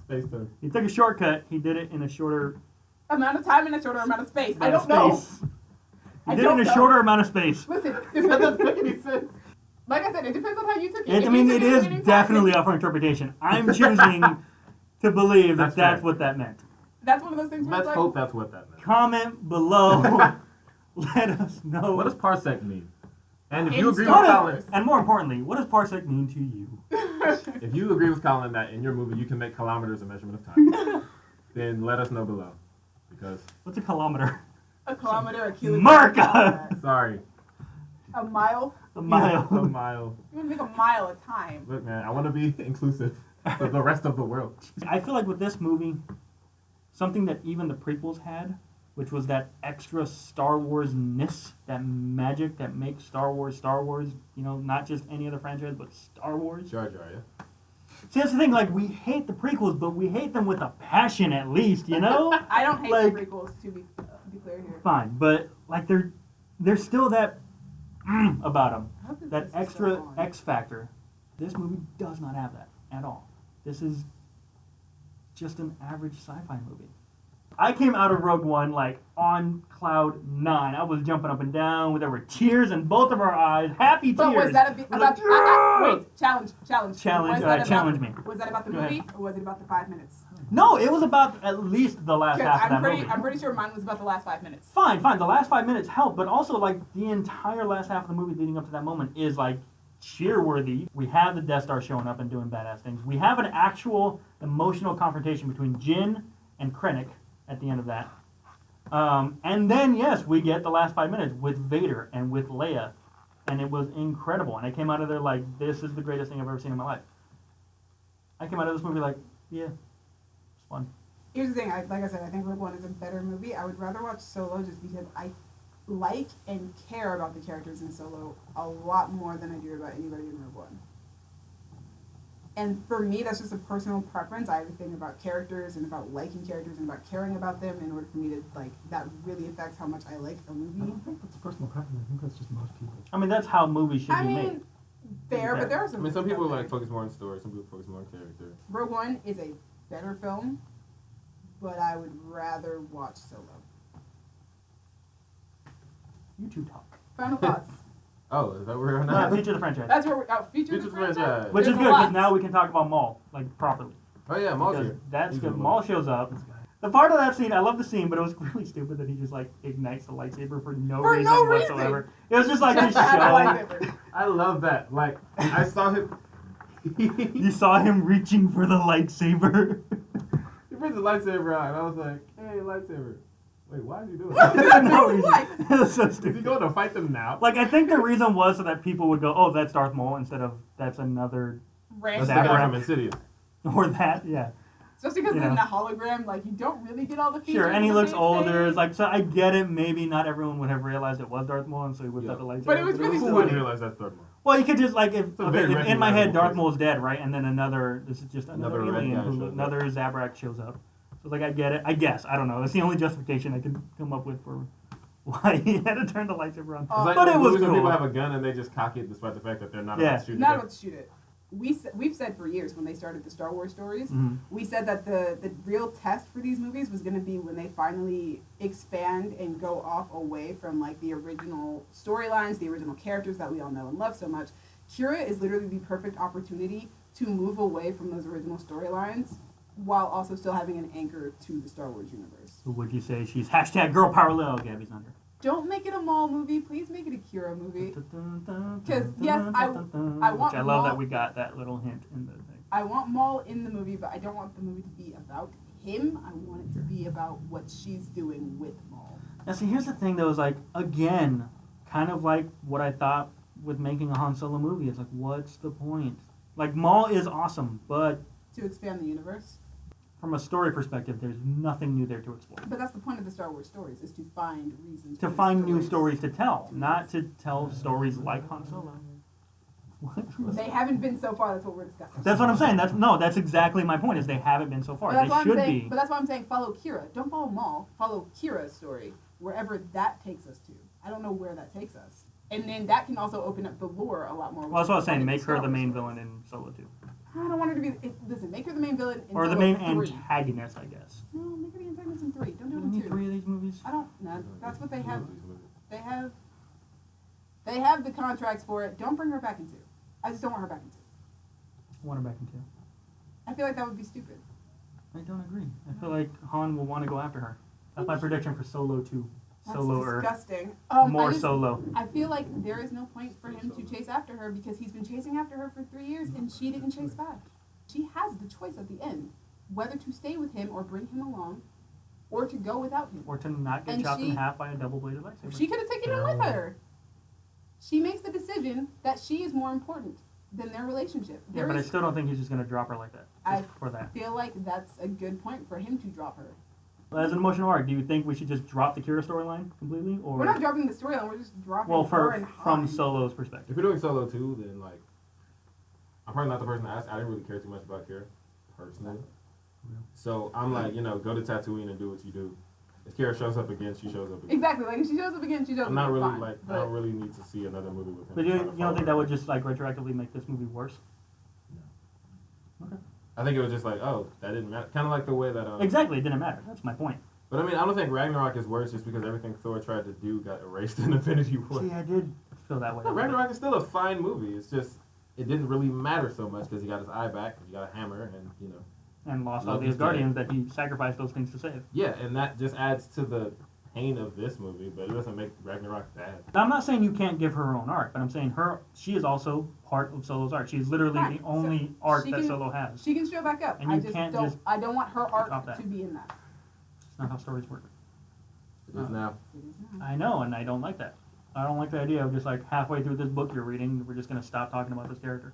space terms. He took a shortcut. He did it in a shorter amount of time and a shorter amount of space. I amount of don't know. space. He I did it don't in a know. shorter amount of space. Listen, That doesn't make any sense. like I said, it depends on how you took it. I If you mean, took it in is linear time, definitely then up for interpretation. I'm choosing to believe that That's that's fair. what that meant. That's one of those things where Let's it's hope like, that's what that meant. Comment below. Let us know. What does parsec mean? And if In you agree with Star Colin, Wars. And more importantly, what does parsec mean to you? if you agree with Colin that in your movie you can make kilometers a measurement of time, then let us know below. Because, What's a kilometer? a kilometer, a kilometer. Marka! sorry, A mile. A mile. a mile. You want to make a mile of time. Look, man, I want to be inclusive of the rest of the world. I feel like with this movie, something that even the prequels had, which was that extra Star Wars-ness, that magic that makes Star Wars, you know, not just any other franchise, but Star Wars. Jar Jar, yeah. See, that's the thing, like, we hate the prequels, but we hate them with a passion at least, you know? I don't hate Like- the prequels, to be clear here. Fine, but, like, there's still that about them. How did That this extra go on? X factor. This movie does not have that at all. This is just an average sci-fi movie. I came out of Rogue One like on cloud 9. I was jumping up and down. There were tears in both of our eyes. Happy But tears. was that We're about like, the, "Yeah!" wait, challenge. Challenge, Was that about- challenge me. Was that about the Go movie, ahead. or was it about the 5 minutes? No, it was about at least the last half of that movie. I'm pretty sure mine was about the last 5 minutes. Fine. The last 5 minutes help, but also like the entire last half of the movie leading up to that moment is like cheer-worthy. We have the Death Star showing up and doing badass things. We have an actual emotional confrontation between Jin and Krennic at the end of that. And then, yes, we get the last 5 minutes with Vader and with Leia. And it was incredible. And I came out of there like, this is the greatest thing I've ever seen in my life. I came out of this movie like, yeah, it's fun. Here's the thing, like I said, I think Rogue One is a better movie. I would rather watch Solo just because I like and care about the characters in Solo a lot more than I do about anybody in Rogue One. And for me, that's just a personal preference. I have a thing about characters and about liking characters and about caring about them in order for me to, like, that really affects how much I like a I movie. don't think that's personal preference. I think that's just most people. I mean, that's how movies should be made. Fair, but there are I some. mean, some movies people out there. like focus more on story, some people focus more on character. Rogue One is a better film, but I would rather watch Solo. You two talk. Final thoughts. Oh, is that where we're on? Future of the franchise. That's where we're. Oh, future of the Future franchise. Which is There's good, a lot. because now we can talk about Maul, like, properly. Oh yeah, Maul's Because here. that's He's good. in Maul shows up. The part of that scene, I love the scene, but it was really stupid that he just, like, ignites the lightsaber for no For reason no reason. whatsoever. It was just like Just this to have a show. lightsaber. I love that. Like, I saw him. You saw him reaching for the lightsaber. He brings the lightsaber out, and I was like, "Hey, lightsaber! Wait, why is he doing What? that? No reason. What? It was so Is he stupid. going to fight them now?" Like, I think the reason was so that people would go, oh, that's Darth Maul, instead of that's another, That's the Random. guy from Insidious. or that, yeah. Especially because You in know. the hologram, like, you don't really get all the features. Sure, and he of looks his older. face. It's like, so I get it, maybe not everyone would have realized it was Darth Maul, and so he whipped Yeah. out the lightsaber. But it was really Who funny. wouldn't realize that's Darth Maul? Well, you could just, like, if, a okay, very in my head, recognizable Darth face. Maul's dead, right? And then this is just another Another red alien, guy shows up. another Zabrak shows up. So, like, I get it. I guess. I don't know. It's the only justification I can come up with for why he had to turn the lightsaber on. Oh. It's like But it in was movies when cool. people have a gun and they just cock it despite the fact that they're not Yeah. about to shoot Not it. about to shoot it. We've said for years when they started the Star Wars stories, Mhm. we said that the real test for these movies was going to be when they finally expand and go off away from, like, the original storylines, the original characters that we all know and love so much. Qi'ra is literally the perfect opportunity to move away from those original storylines while also still having an anchor to the Star Wars universe. So would you say she's hashtag girl power little Gabby's under? Don't make it a Maul movie. Please make it a Qi'ra movie. Because yes, I want I love that Maul- we got that little hint in the thing. I want Maul in the movie, but I don't want the movie to be about him. I want it to be about what she's doing with Maul. Now, see, here's the thing, though, is like, again, kind of like what I thought with making a Han Solo movie. It's like, what's the point? Like, Maul is awesome, but To expand the universe. from a story perspective, there's nothing new there to explore. But that's the point of the Star Wars stories, is to find reasons To for find new stories to tell, not to tell stories like Han Solo. What? They haven't been so far, that's what we're discussing. That's what I'm saying. That's exactly my point. Is they haven't been so far. But that's, They why I'm should saying, be. but that's why I'm saying follow Qi'ra. Don't follow Maul. Follow Kira's story, wherever that takes us to. I don't know where that takes us. And then that can also open up the lore a lot more. Well, that's what I was saying. Like Make her Star the main Wars villain in Solo 2. I don't want her to be. Listen, make her the main villain in Or the Solo main 3. antagonist, I guess. No, make her the antagonist in 3. Don't do Do it we in need 2. 3 of these movies? I don't. No, that's what they have. They have the contracts for it. Don't bring her back in 2. I just don't want her back in 2. I want her back in 2. I feel like that would be stupid. I don't agree. I feel like Han will want to go after her. That's my prediction for Solo 2. That's Solo-er. disgusting. More I just- Solo. I feel like there is no point for him to chase after her because he's been chasing after her for 3 years and she didn't chase back. She has the choice at the end whether to stay with him or bring him along or to go without him. Or to not get And chopped in she- half by a double-bladed lightsaber. She could have taken him with her. She makes the decision that she is more important than their relationship. Yeah, There but I is- still don't think he's just going to drop her like that. I Just for that. feel like that's a good point for him to drop her. As an emotional arc, do you think we should just drop the Qi'ra storyline completely? Or We're not dropping the storyline, we're just dropping well, her and from Han. Solo's perspective. If you're doing Solo 2, then, like, I'm probably not the person to ask. I didn't really care too much about Qi'ra, personally. So I'm like, go to Tatooine and do what you do. If Qi'ra shows up again, she shows up again. Exactly, like if she shows up again, she shows I'm up not again, really, fine. like, I But don't really need to see another movie with him. But you trying to don't follow think that her. would just like retroactively make this movie worse? I think it was just like, oh, that didn't matter. Kind of like the way that. Exactly, it didn't matter. That's my point. But I mean, I don't think Ragnarok is worse just because everything Thor tried to do got erased in Infinity War. See, I did feel that way. No, Ragnarok is still a fine movie. It's just it didn't really matter so much because he got his eye back, he got a hammer, and And lost all Love the is Asgardians that he sacrificed those things to save. yeah, and that just adds to the pain of this movie, but it doesn't make Ragnarok bad. Now, I'm not saying you can't give her her own arc, but I'm saying she is also part of Solo's arc. She's literally Right, the only so arc she that can- Solo has. She can show back up. And I you just can't don't. just I don't want her drop arc that. to be in that. It's not how stories work. It is now. It is now. I know, and I don't like that. I don't like the idea of just like halfway through this book you're reading, we're just gonna stop talking about this character.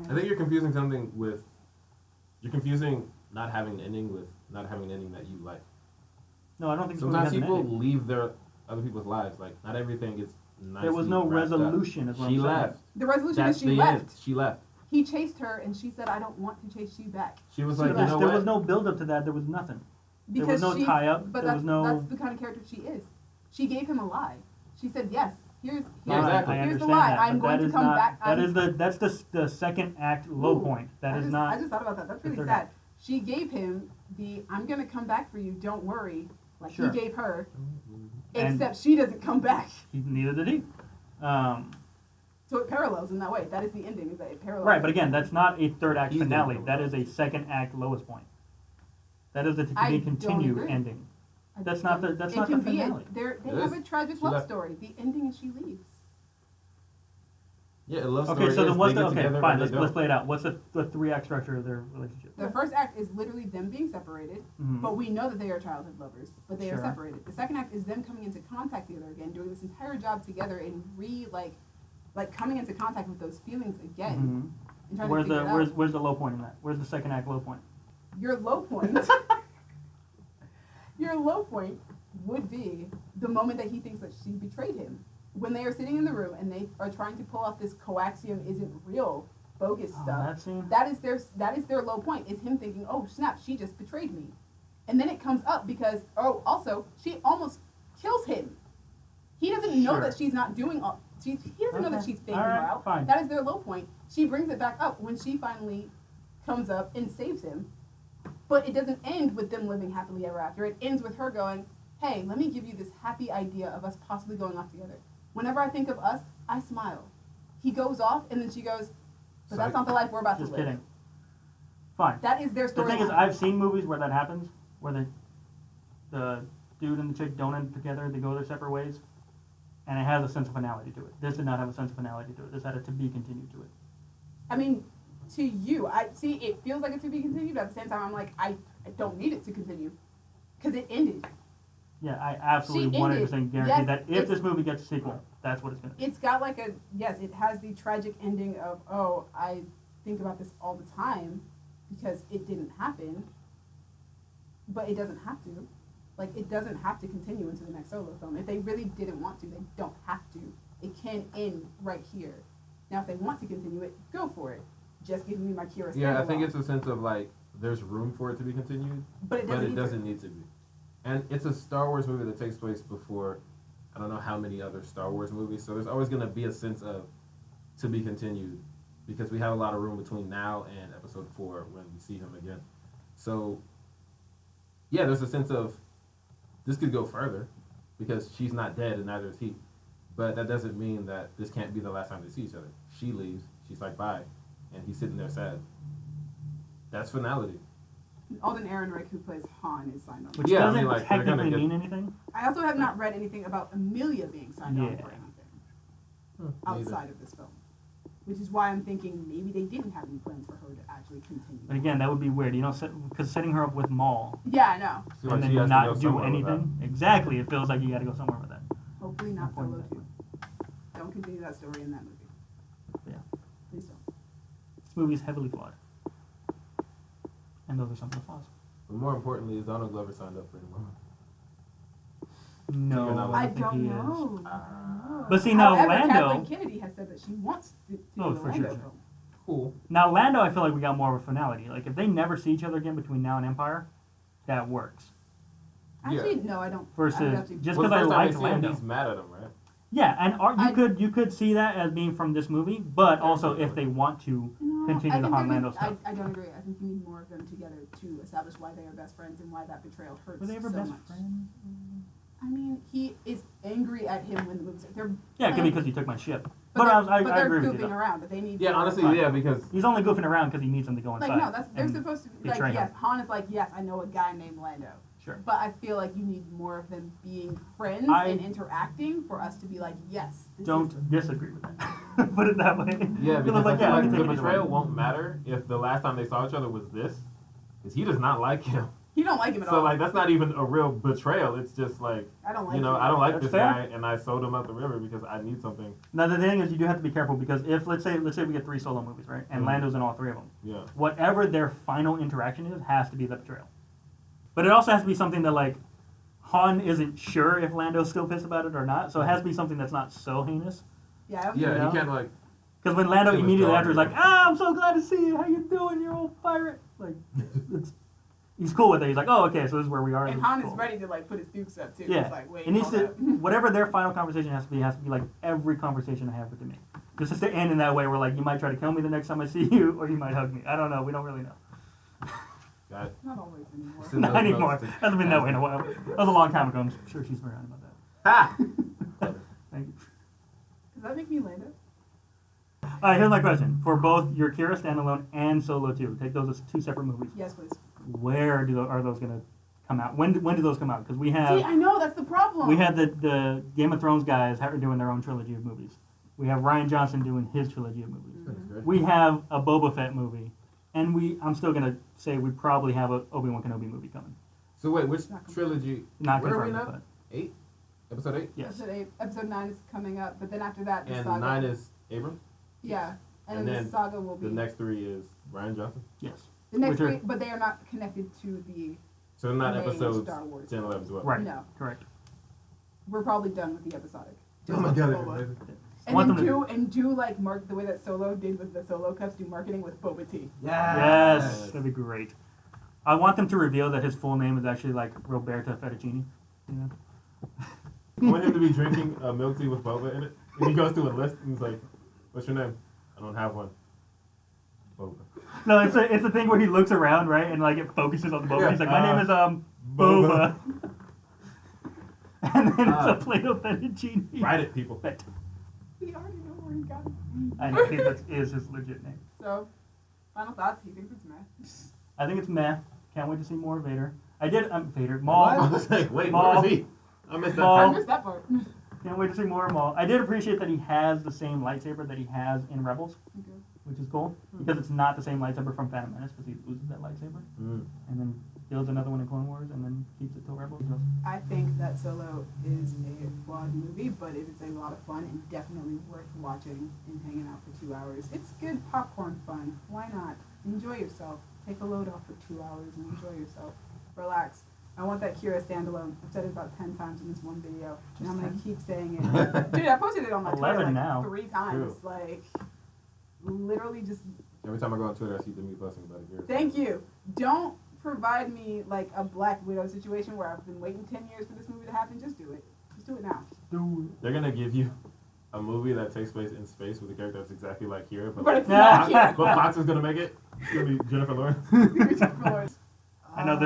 I think you're confusing something with. You're confusing not having an ending with not having an ending that you like. No, I don't think Sometimes this movie has an people ending. leave their other people's lives. Like not everything is nice. There was no resolution, is what She I'm saying. left. The resolution That's is she the left. end. She left. He chased her, and she said, "I don't want to chase you back." She was She like, you left. know There what? was no build up to that. There was nothing. There was no she- tie-up, But there was no- that's the kind of character she is. She gave him a lie. She said, "Yes, here's Yeah, exactly. I here's understand the lie. that, I'm but going that to is come not, back." That's the second act low Ooh, point. That I is just, not. I just thought about that. That's the really third sad. act. She gave him the "I'm going to come back for you. Don't worry." Like Sure. he gave her, And- except she doesn't come back. Neither did he. So it parallels in that way. That is the ending. Is that it parallels? Right, but again, that's not a third act He's finale. gonna That come is a second act lowest point. That is the to I be don't continued agree. ending. I That's don't- not the- that's it not the can be finale. They It have is. a tragic She love left. story. The ending is she leaves. Yeah, a love story. Okay, so is then what's they the get okay? together Fine, and let's they let's don't. play it out. What's the three act structure of their relationship? The first act is literally them being separated, Mhm. but we know that they are childhood lovers, but they are Sure. separated. The second act is them coming into contact together again, doing this entire job together, and like coming into contact with those feelings again. Mhm. And trying Where's to the figure it where's out. where's the low point in that? Where's the second act low point? Your low point? Your low point would be the moment that he thinks that she betrayed him. When they are sitting in the room and they are trying to pull off this coaxium isn't real bogus Oh, stuff. that scene. That is their low point, is him thinking, "Oh snap, she just betrayed me," and then it comes up because also she almost kills him. He doesn't know Sure. that she's not doing all. He doesn't know that Okay. she's faking All right, her out. fine. That is their low point. She brings it back up when she finally comes up and saves him, but it doesn't end with them living happily ever after. It ends with her going, "Hey, let me give you this happy idea of us possibly going off together. Whenever I think of us, I smile." He goes off, and then she goes, "But that's Psych. not the life we're about Just to live." kidding. Fine. That is their The story. thing is, I've seen movies where that happens, where the dude and the chick don't end together, they go their separate ways, and it has a sense of finality to it. This did not have a sense of finality to it. This had a to be continued to it. I mean, to you, I see. It feels like it to be continued. But at the same time, I'm like, I don't need it to continue, because it ended. Yeah, I absolutely She 100% ended. guarantee Yes, that if it's- this movie gets a sequel, that's what it's going to be. It's got like a yes. It has the tragic ending of, "Oh, I think about this all the time because it didn't happen," but it doesn't have to. Like, it doesn't have to continue into the next solo film. If they really didn't want to, they don't have to. It can end right here. Now, if they want to continue it, go for it. Just give me my Qi'ra Yeah, I think standalone. it's a sense of like there's room for it to be continued, But it but doesn't. it need to. doesn't need to be. And it's a Star Wars movie that takes place before I don't know how many other Star Wars movies. So there's always going to be a sense of to be continued because we have a lot of room between now and Episode 4 when we see him again. So yeah, there's a sense of this could go further because she's not dead and neither is he. But that doesn't mean that this can't be the last time they see each other. She leaves, she's like bye, and he's sitting there sad. That's finality. Alden Ehrenreich, who plays Han, is signed on. Which Yeah, I doesn't mean, like, they're gonna technically get- mean anything. I also have not read anything about Amelia being signed on Yeah. for anything outside of this film, which is why I'm thinking maybe they didn't have any plans for her to actually continue. But again, that would be weird. You know, because setting her up with Maul Yeah, I know. Feel like and she then has to go not do somewhere with anything. Exactly. It feels like you got to go somewhere with that. Hopefully not No point Solo in 2. Don't continue that story in that movie. Yeah. Please don't. This movie is heavily flawed. And those are some of the flaws. But more importantly, is Donald Glover signed up for any more? No, you're not- I I don't think don't he is. know. But see, now However, Lando- Kathleen Kennedy has said that she wants to do Oh, the for Lando sure. film. Cool. Now, Lando, I feel like we got more of a finality. Like, if they never see each other again between now and Empire, that works. Actually, no, I don't. I Versus, would actually- just Well, because the I first time like they see him, Lando. he's mad at him, right? Yeah, and I- you could see that as being from this movie, but also if they want to No, continue I the think Han there Lando needs- stuff. I don't agree. I think you need more of them together to establish why they are best friends and why that betrayal hurts Were they ever so best much. friends? I mean, he is angry at him when the movie's they're Yeah, it could be because he took my ship. but But, they're, I but they're agree with you. goofing Though. around. But they need Yeah, more honestly, fun. yeah, because He's only goofing around because he needs him to go inside. Like no, that's they're and supposed to be like betray him. yes. Han is like yes, I know a guy named Lando. Sure. But I feel like you need more of them being friends and interacting for us to be like yes. This is, Don't disagree with that. Put it that way. yeah, because like, I feel I like can the take it either way. betrayal won't matter if the last time they saw each other was this, because he does not like him. He don't like him at So all. like that's not even a real betrayal. It's just like I don't like you know him. I don't like That's this fair. guy and I sold him out the river because I need something. Now the thing is, you do have to be careful because if let's say we get 3 solo movies, right, and Mhm. Lando's in all 3 of them, Yeah. whatever their final interaction is has to be the betrayal. But it also has to be something that like Han isn't sure if Lando's still pissed about it or not, so it has to be something that's not so heinous. Yeah, I don't Yeah, You know? he can't like. Because when Lando Kill his immediately after is daughter. like, I'm so glad to see you. How you doing, you old pirate? Like, he's cool with it. He's like, oh, okay, so this is where we are. And This is Han cool. is ready to like put his dukes up too. Yeah, He's like, wait, it needs hold to up. whatever their final conversation has to be like every conversation I have with me. Just has to end in that way where like you might try to kill me the next time I see you, or you might hug me. I don't know. We don't really know. Got it. Not always anymore. Send Not those anymore. notes to- Hasn't been that way in a while. That was a long time ago. I'm sure she's forgotten about that. Ha! Thank you. Does that make me Lando? All right, here's my question: for both your Qi'ra standalone and Solo 2, take those as 2 separate movies. Yes, please. Where are those gonna come out? When do those come out? Because we have See, I know that's the problem. we had the Game of Thrones guys doing their own trilogy of movies. We have Ryan Johnson doing his trilogy of movies. That's good. We have a Boba Fett movie, and I'm still gonna say we probably have a Obi-Wan Kenobi movie coming. So wait, which Not confirmed. trilogy? Not Where are we confirmed, now? but 8? Episode 8? yes. Episode 9 is coming up, but then after that, the And saga. 9 is Abrams? Yeah, and, And then then the saga will be The next 3 is Ryan Johnson? Yes. the next which are- three, but they are not connected to the So they're not main episodes Star Wars. 10, 11, 12. Right. No, Correct. we're probably done with the episodic. Oh Just my with god, Boba. that's amazing. And Want then them to- do like mark the way that Solo did with the Solo cups, do marketing with Boba Tea. Yes, that'd be great. I want them to reveal that his full name is actually like Roberto Fettuccine. You know? I want him to be drinking milk tea with boba in it. And he goes to a list and he's like, what's your name? I don't have one. Boba. No, it's a thing where he looks around, right, and like it focuses on the boba. Yeah, He's like, my name is Boba. And then it's a Ah. plate of fettuccine. Write it, people. Fet- We already know where he got it. I know, I think that is his legit name. So, final thoughts. He thinks it's meh. I think it's meh. Can't wait to see more Vader. I did Vader I Maul. was like, wait, Maul. where is he? I missed that Maul. I part. missed that part. Can't wait to see more Maul. I did appreciate that he has the same lightsaber that he has in Rebels, Okay. which is cool because it's not the same lightsaber from Phantom Menace because he loses that lightsaber Mm. and then builds another one in Clone Wars and then keeps it till Rebels. So, I think that Solo is a flawed movie, but it is a lot of fun and definitely worth watching and hanging out for 2 hours. It's good popcorn fun. Why not? Enjoy yourself. Take a load off for 2 hours and enjoy yourself. Relax. I want that Qi'ra standalone. I've said it about 10 times in this one video, and I'm gonna keep saying it. Dude, I posted it on my Twitter 11 like now. 3 times. True. Like, literally just Every time I go on Twitter, I see Demi posting about it. thank you. Don't provide me like a Black Widow situation where I've been waiting 10 years for this movie to happen. Just do it. Just do it now. dude. They're gonna give you a movie that takes place in space with a character that's exactly like Qi'ra, but, But it's Yeah. not here. but Fox is gonna make it. It's gonna be Jennifer Lawrence. I know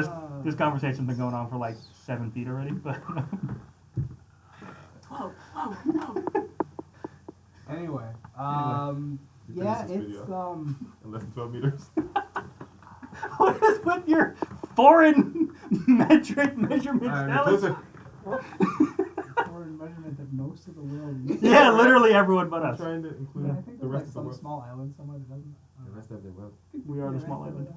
this conversation's been going on for like 7 feet already, but Whoa, whoa, whoa. Anyway, You yeah, finish this it's video. In less than 12 meters. what is with your foreign metric measurements? Inclusive. foreign measurement that most of the world uses. Yeah, literally everyone but I'm us. trying to include Yeah, I think the there's rest like of the some world. small island somewhere that doesn't. The rest of the world. We are the The small rest of island.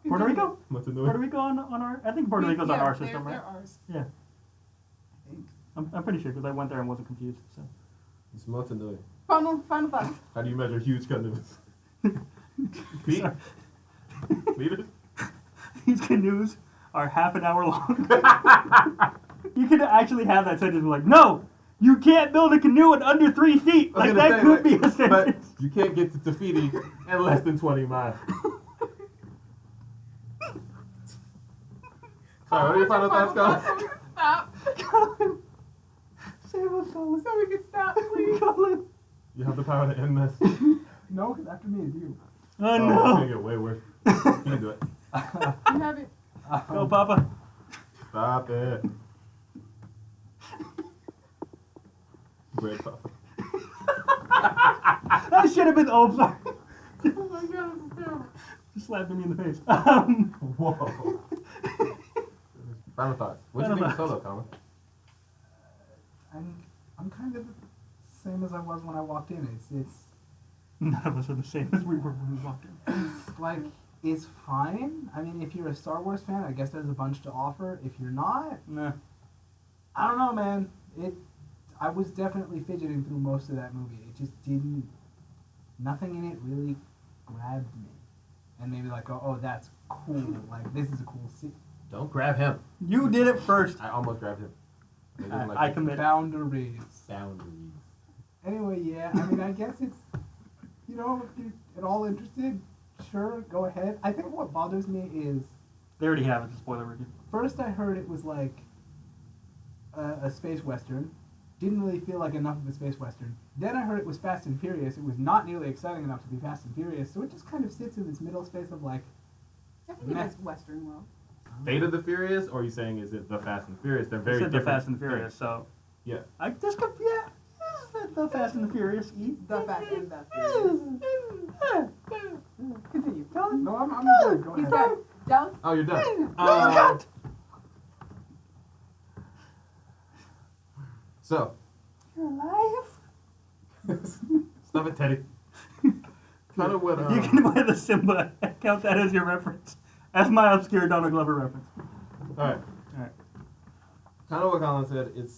it. Puerto Rico? Montanui. Puerto Rico on our? I think Puerto Rico's on our system, they're right? ours. Yeah, I think. I'm pretty sure because I went there and wasn't confused. So It's Montanui. Final thoughts. How do you measure huge canoes? Feet? Sorry. Meters? These canoes are half an hour long. You could actually have that sentence like, no, you can't build a canoe in under 3 feet. I was Like gonna that say, could be a But sentence. you can't get to Tahiti in less than 20 miles. Sorry, what are your final thoughts, Colin? Stop. Colin, save us, Colin. So we can stop, please. Colin. You have the power to end this. No, because after me is you. Oh, It's gonna no. get way worse. You can do it. You have it. Go, Papa. Stop it. Bread Papa. That should have been. Oh, sorry. Oh my god, it's terrible. Just slapped me in the face. Whoa. Final thoughts. What do you think of Solo, Colin? I'm kind of the same as I was when I walked in. It's None of us are the same as we were when we walked in. it's like is fine. I mean, if you're a Star Wars fan, I guess there's a bunch to offer. If you're not, Nah. I don't know, man. I was definitely fidgeting through most of that movie. It just didn't. Nothing in it really grabbed me, and maybe like, oh, that's cool. Like this is a cool scene. Don't grab him. You did it first. I almost grabbed him. I commit. Boundaries. Boundaries. Anyway, yeah. I mean, I guess it's. If you're at all interested, sure, go ahead. I think what bothers me is. They already have it. The spoiler review. First, I heard it was like a space western. Didn't really feel like enough of a space western. Then I heard it was Fast and Furious. It was not nearly exciting enough to be Fast and Furious. So it just kind of sits in this middle space of like. I think it is Western world. Fate of the Furious, or are you saying is it the Fast and Furious? They're very They said different. the Fast and Furious, so Yeah. I just could, yeah. The Fast and the Furious. The Fast and the Furious. Continue. No, I'm good. Go He's ahead. done. Dallas? Oh, you're done. cut. So. You're alive. Stop it, Teddy. Kind of what. You can buy the Simba. Count that as your reference. As my obscure Donald Glover reference. All right. All right. Kind of what Colin said.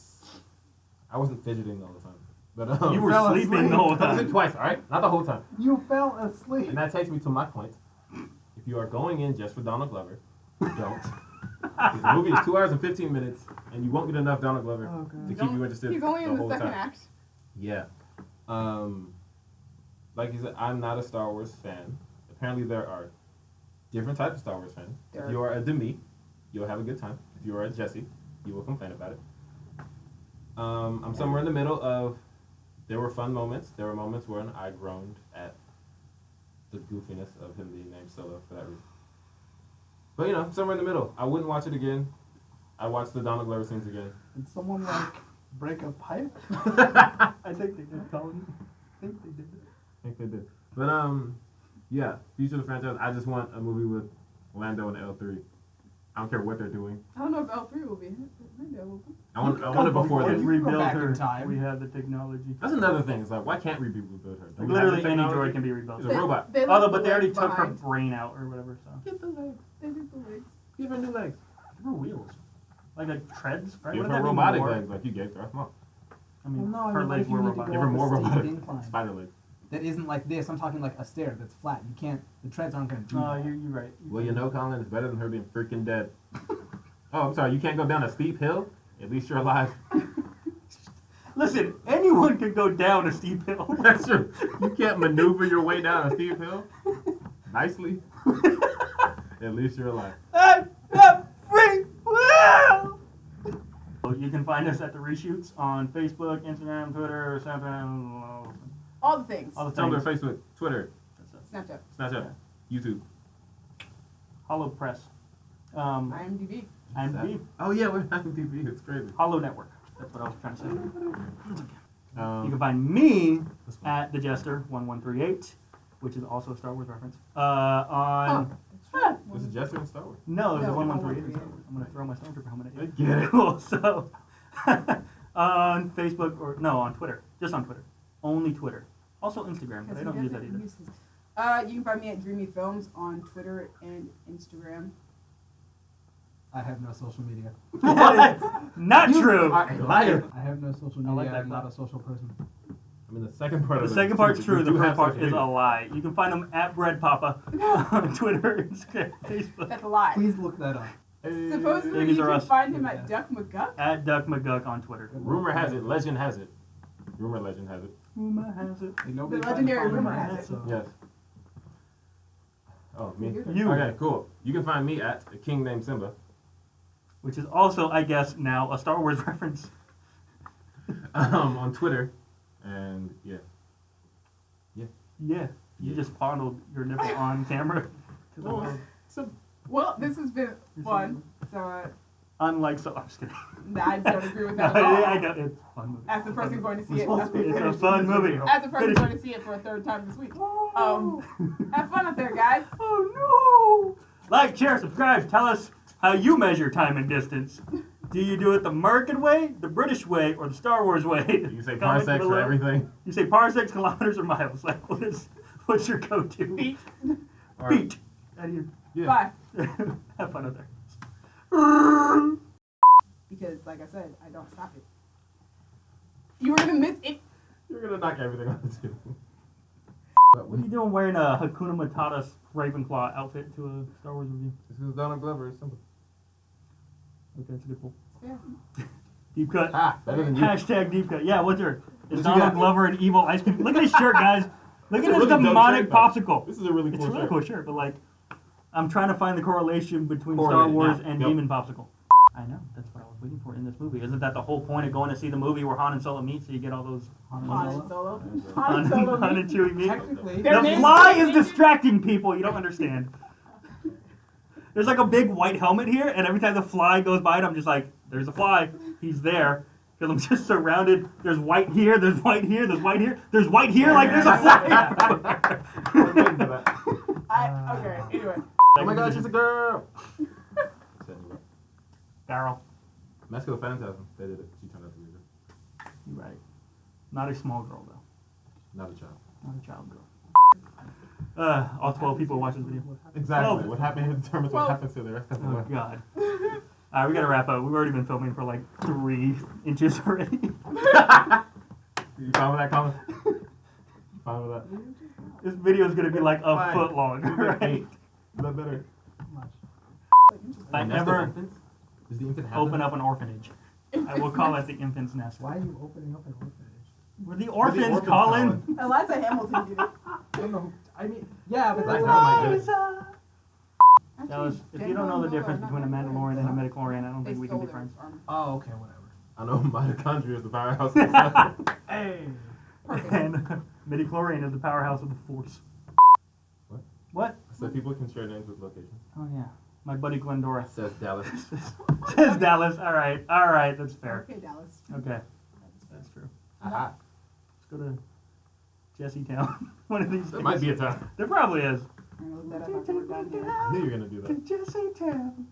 I wasn't fidgeting all the time, but You were fell sleeping asleep. the whole I did time. twice. All right, not the whole time. You fell asleep. And that takes me to my point. If you are going in just for Donald Glover, don't. The movie is 2 hours and 15 minutes, and you won't get enough Donald Glover Oh, God. to keep you interested. He's only in the whole second time. act. Yeah. Like you said, I'm not a Star Wars fan. Apparently, there are different types of Star Wars fans. There If you are a Demi, you'll have a good time. If you are a Jesse, you will complain about it. I'm somewhere in the middle of. There were fun moments. There were moments when I groaned at the goofiness of him being named Solo for that reason. But I'm somewhere in the middle. I wouldn't watch it again. I watched the Donald Glover scenes again. Did someone like break a pipe? I think they did, Colin. I think they did. I think they did. But yeah, future of the franchise. I just want a movie with Lando and L3. I don't care what they're doing. I don't know if L3 will be. Maybe I will be. I want it before You then. can go Rebuild back her. in time. We have the technology. That's another thing. It's like, why can't we rebuild her? Like, Do we have the literally any technology? droid can be rebuilt. She's a robot. They Although, left but the they already legs took her behind. brain out or whatever, so. Get the legs. They did the legs. Give her new legs. Give her wheels. Like treads, right? Give Wouldn't her that be robotic more? legs like you gave Darth Maul. I mean, Well, no, her what legs if you were need to robotic. go Give her up a more steep robotic incline? spider legs. That isn't like this. I'm talking like a stair that's flat. You can't. The treads aren't going to do No, that. you're right. Well, Colin, it's better than her being freaking dead. Oh, I'm sorry. You can't go down a steep hill? At least you're alive. Listen, anyone can go down a steep hill. That's true. You can't maneuver your way down a steep hill nicely. At least you're alive. I'm not free will. You can find us at the Reshoots on Facebook, Instagram, Twitter, SoundCloud, All the things. all the Tumblr, things. Facebook, Twitter, Snapchat. Snapchat, YouTube. Hollow Press. IMDb. IMDb. Oh yeah, we're on TV. It's crazy. Hollow Network. That's what I was trying to say. You Um, can find me this one. at the Jester1138, which is also a Star Wars reference. On This is Jester in Star Wars. no, it's No, 1138. 1138. I'm gonna throw my stormtrooper helmet at I you. get it. Cool. So on Facebook or no, on Twitter, just on Twitter, only Twitter. Also Instagram, but I don't use that either. You can find me at Dreamy Films on Twitter and Instagram. I have no social media. That is not You true. are a liar. I have no social I media. like that I'm not clip. a social person. I mean, the second part The of it second is part's but true. you The do first have part social is a media. lie. You can find them at Bread Papa on Twitter, Instagram, Facebook. That's a lie. Please look that up. Supposedly Babies you are can us. find him at Duck McGuck. At Duck McGuck on Twitter. Rumor has it. Legend has it. Rumor, legend has it. Rumor has it. Ain't nobody The trying to legendary find rumor my has ass, it. so- Yes. Oh, me? You. Okay, cool. You can find me at a king named Simba. Which is also, I guess, now a Star Wars reference. On Twitter. And yeah. Yeah. You Yeah. just fondled your nipple on camera. To the Oh. world. Well, this has been fun. So Unlike so, I'm just kidding. I don't agree with that No, at all. I know it's a fun movie. As the person going to see it, It's a fun movie. as the person Finish going it. to see it for a third time this week. Oh. Have fun up there, guys. Oh no! Like, share, subscribe. Tell us how you measure time and distance. Do you do it the American way, the British way, or the Star Wars way? You say Comment parsecs for below. everything. You say parsecs, kilometers, or miles. Like, what's your go-to? Feet. Or Feet. Adieu. Yeah. Bye. Have fun out there. Because, like I said, I don't stop it. You were gonna miss it. You're gonna knock everything on the table. What are you doing wearing a Hakuna Matata Ravenclaw outfit to a Star Wars review? This is Donald Glover. It's simple. Okay, that's a good pull. Yeah. Deep cut. Better than you. Hashtag deep cut. Yeah, what's your? What Is you Donald got? Glover an evil ice cream? Look at his shirt, guys. Look It's at a his really dope demonic shirt, though. popsicle. This is a really It's cool a really shirt. cool shirt, but like, I'm trying to find the correlation between Star Correlate, Wars yeah. and Yep. Demon Popsicle. I know. That's what I was waiting for in this movie. Isn't that the whole point of going to see the movie where Han and Solo meet? So you get all those Han Han Solo. Han Han Solo. and Chewie meet. Technically, Their The names fly are- is distracting people. You don't understand. There's like a big white helmet here, and every time the fly goes by it, I'm just like, there's a fly. He's there. Because I'm just surrounded. There's white here, there's white here, there's white here, there's white here, like there's a fly. I'm waiting for that. Okay, anyway. Oh my God, she's a girl. Daryl. Mask of the Phantasm. They did it. She turned out to be a girl. You're right. Not a small girl, though. Not a child. Not a child girl. All 12 people watch this video. Exactly. Well- What happened here determines what Well- happens to the rest of the Oh, world. God. All right, we got to wrap up. We've already been filming for like 3 inches already. You fine with that, Colin? You fine with that? This video is going to be like a Fine. foot long. Leave it at Right? 8. Is that better? I Nest of never infants? Does the infant have open them? up an orphanage. I will call it the infant's nest. why are you opening up an orphanage? We're the We're the orphans, Colin. Eliza Hamilton did it. I don't know. I mean, yeah, but Like that's how not. Mike did it. Dallas, if you don't know the difference between a Mandalorian and a midichlorian, I don't think we can be friends. Oh, okay, whatever. I know mitochondria is the powerhouse of the cell. Hey. Perfect. And midichlorian is the powerhouse of the Force. What? What? So people can share names with location. Oh yeah, my buddy Glendora. Says Dallas. Says Dallas. All right, that's fair. Okay, Dallas. Okay, that's true. Aha. Let's go to Jesse-town. One of these There days. might be a time. There probably is. I'm gonna look that up after we're done here. I knew you were gonna do that. Jesse-town.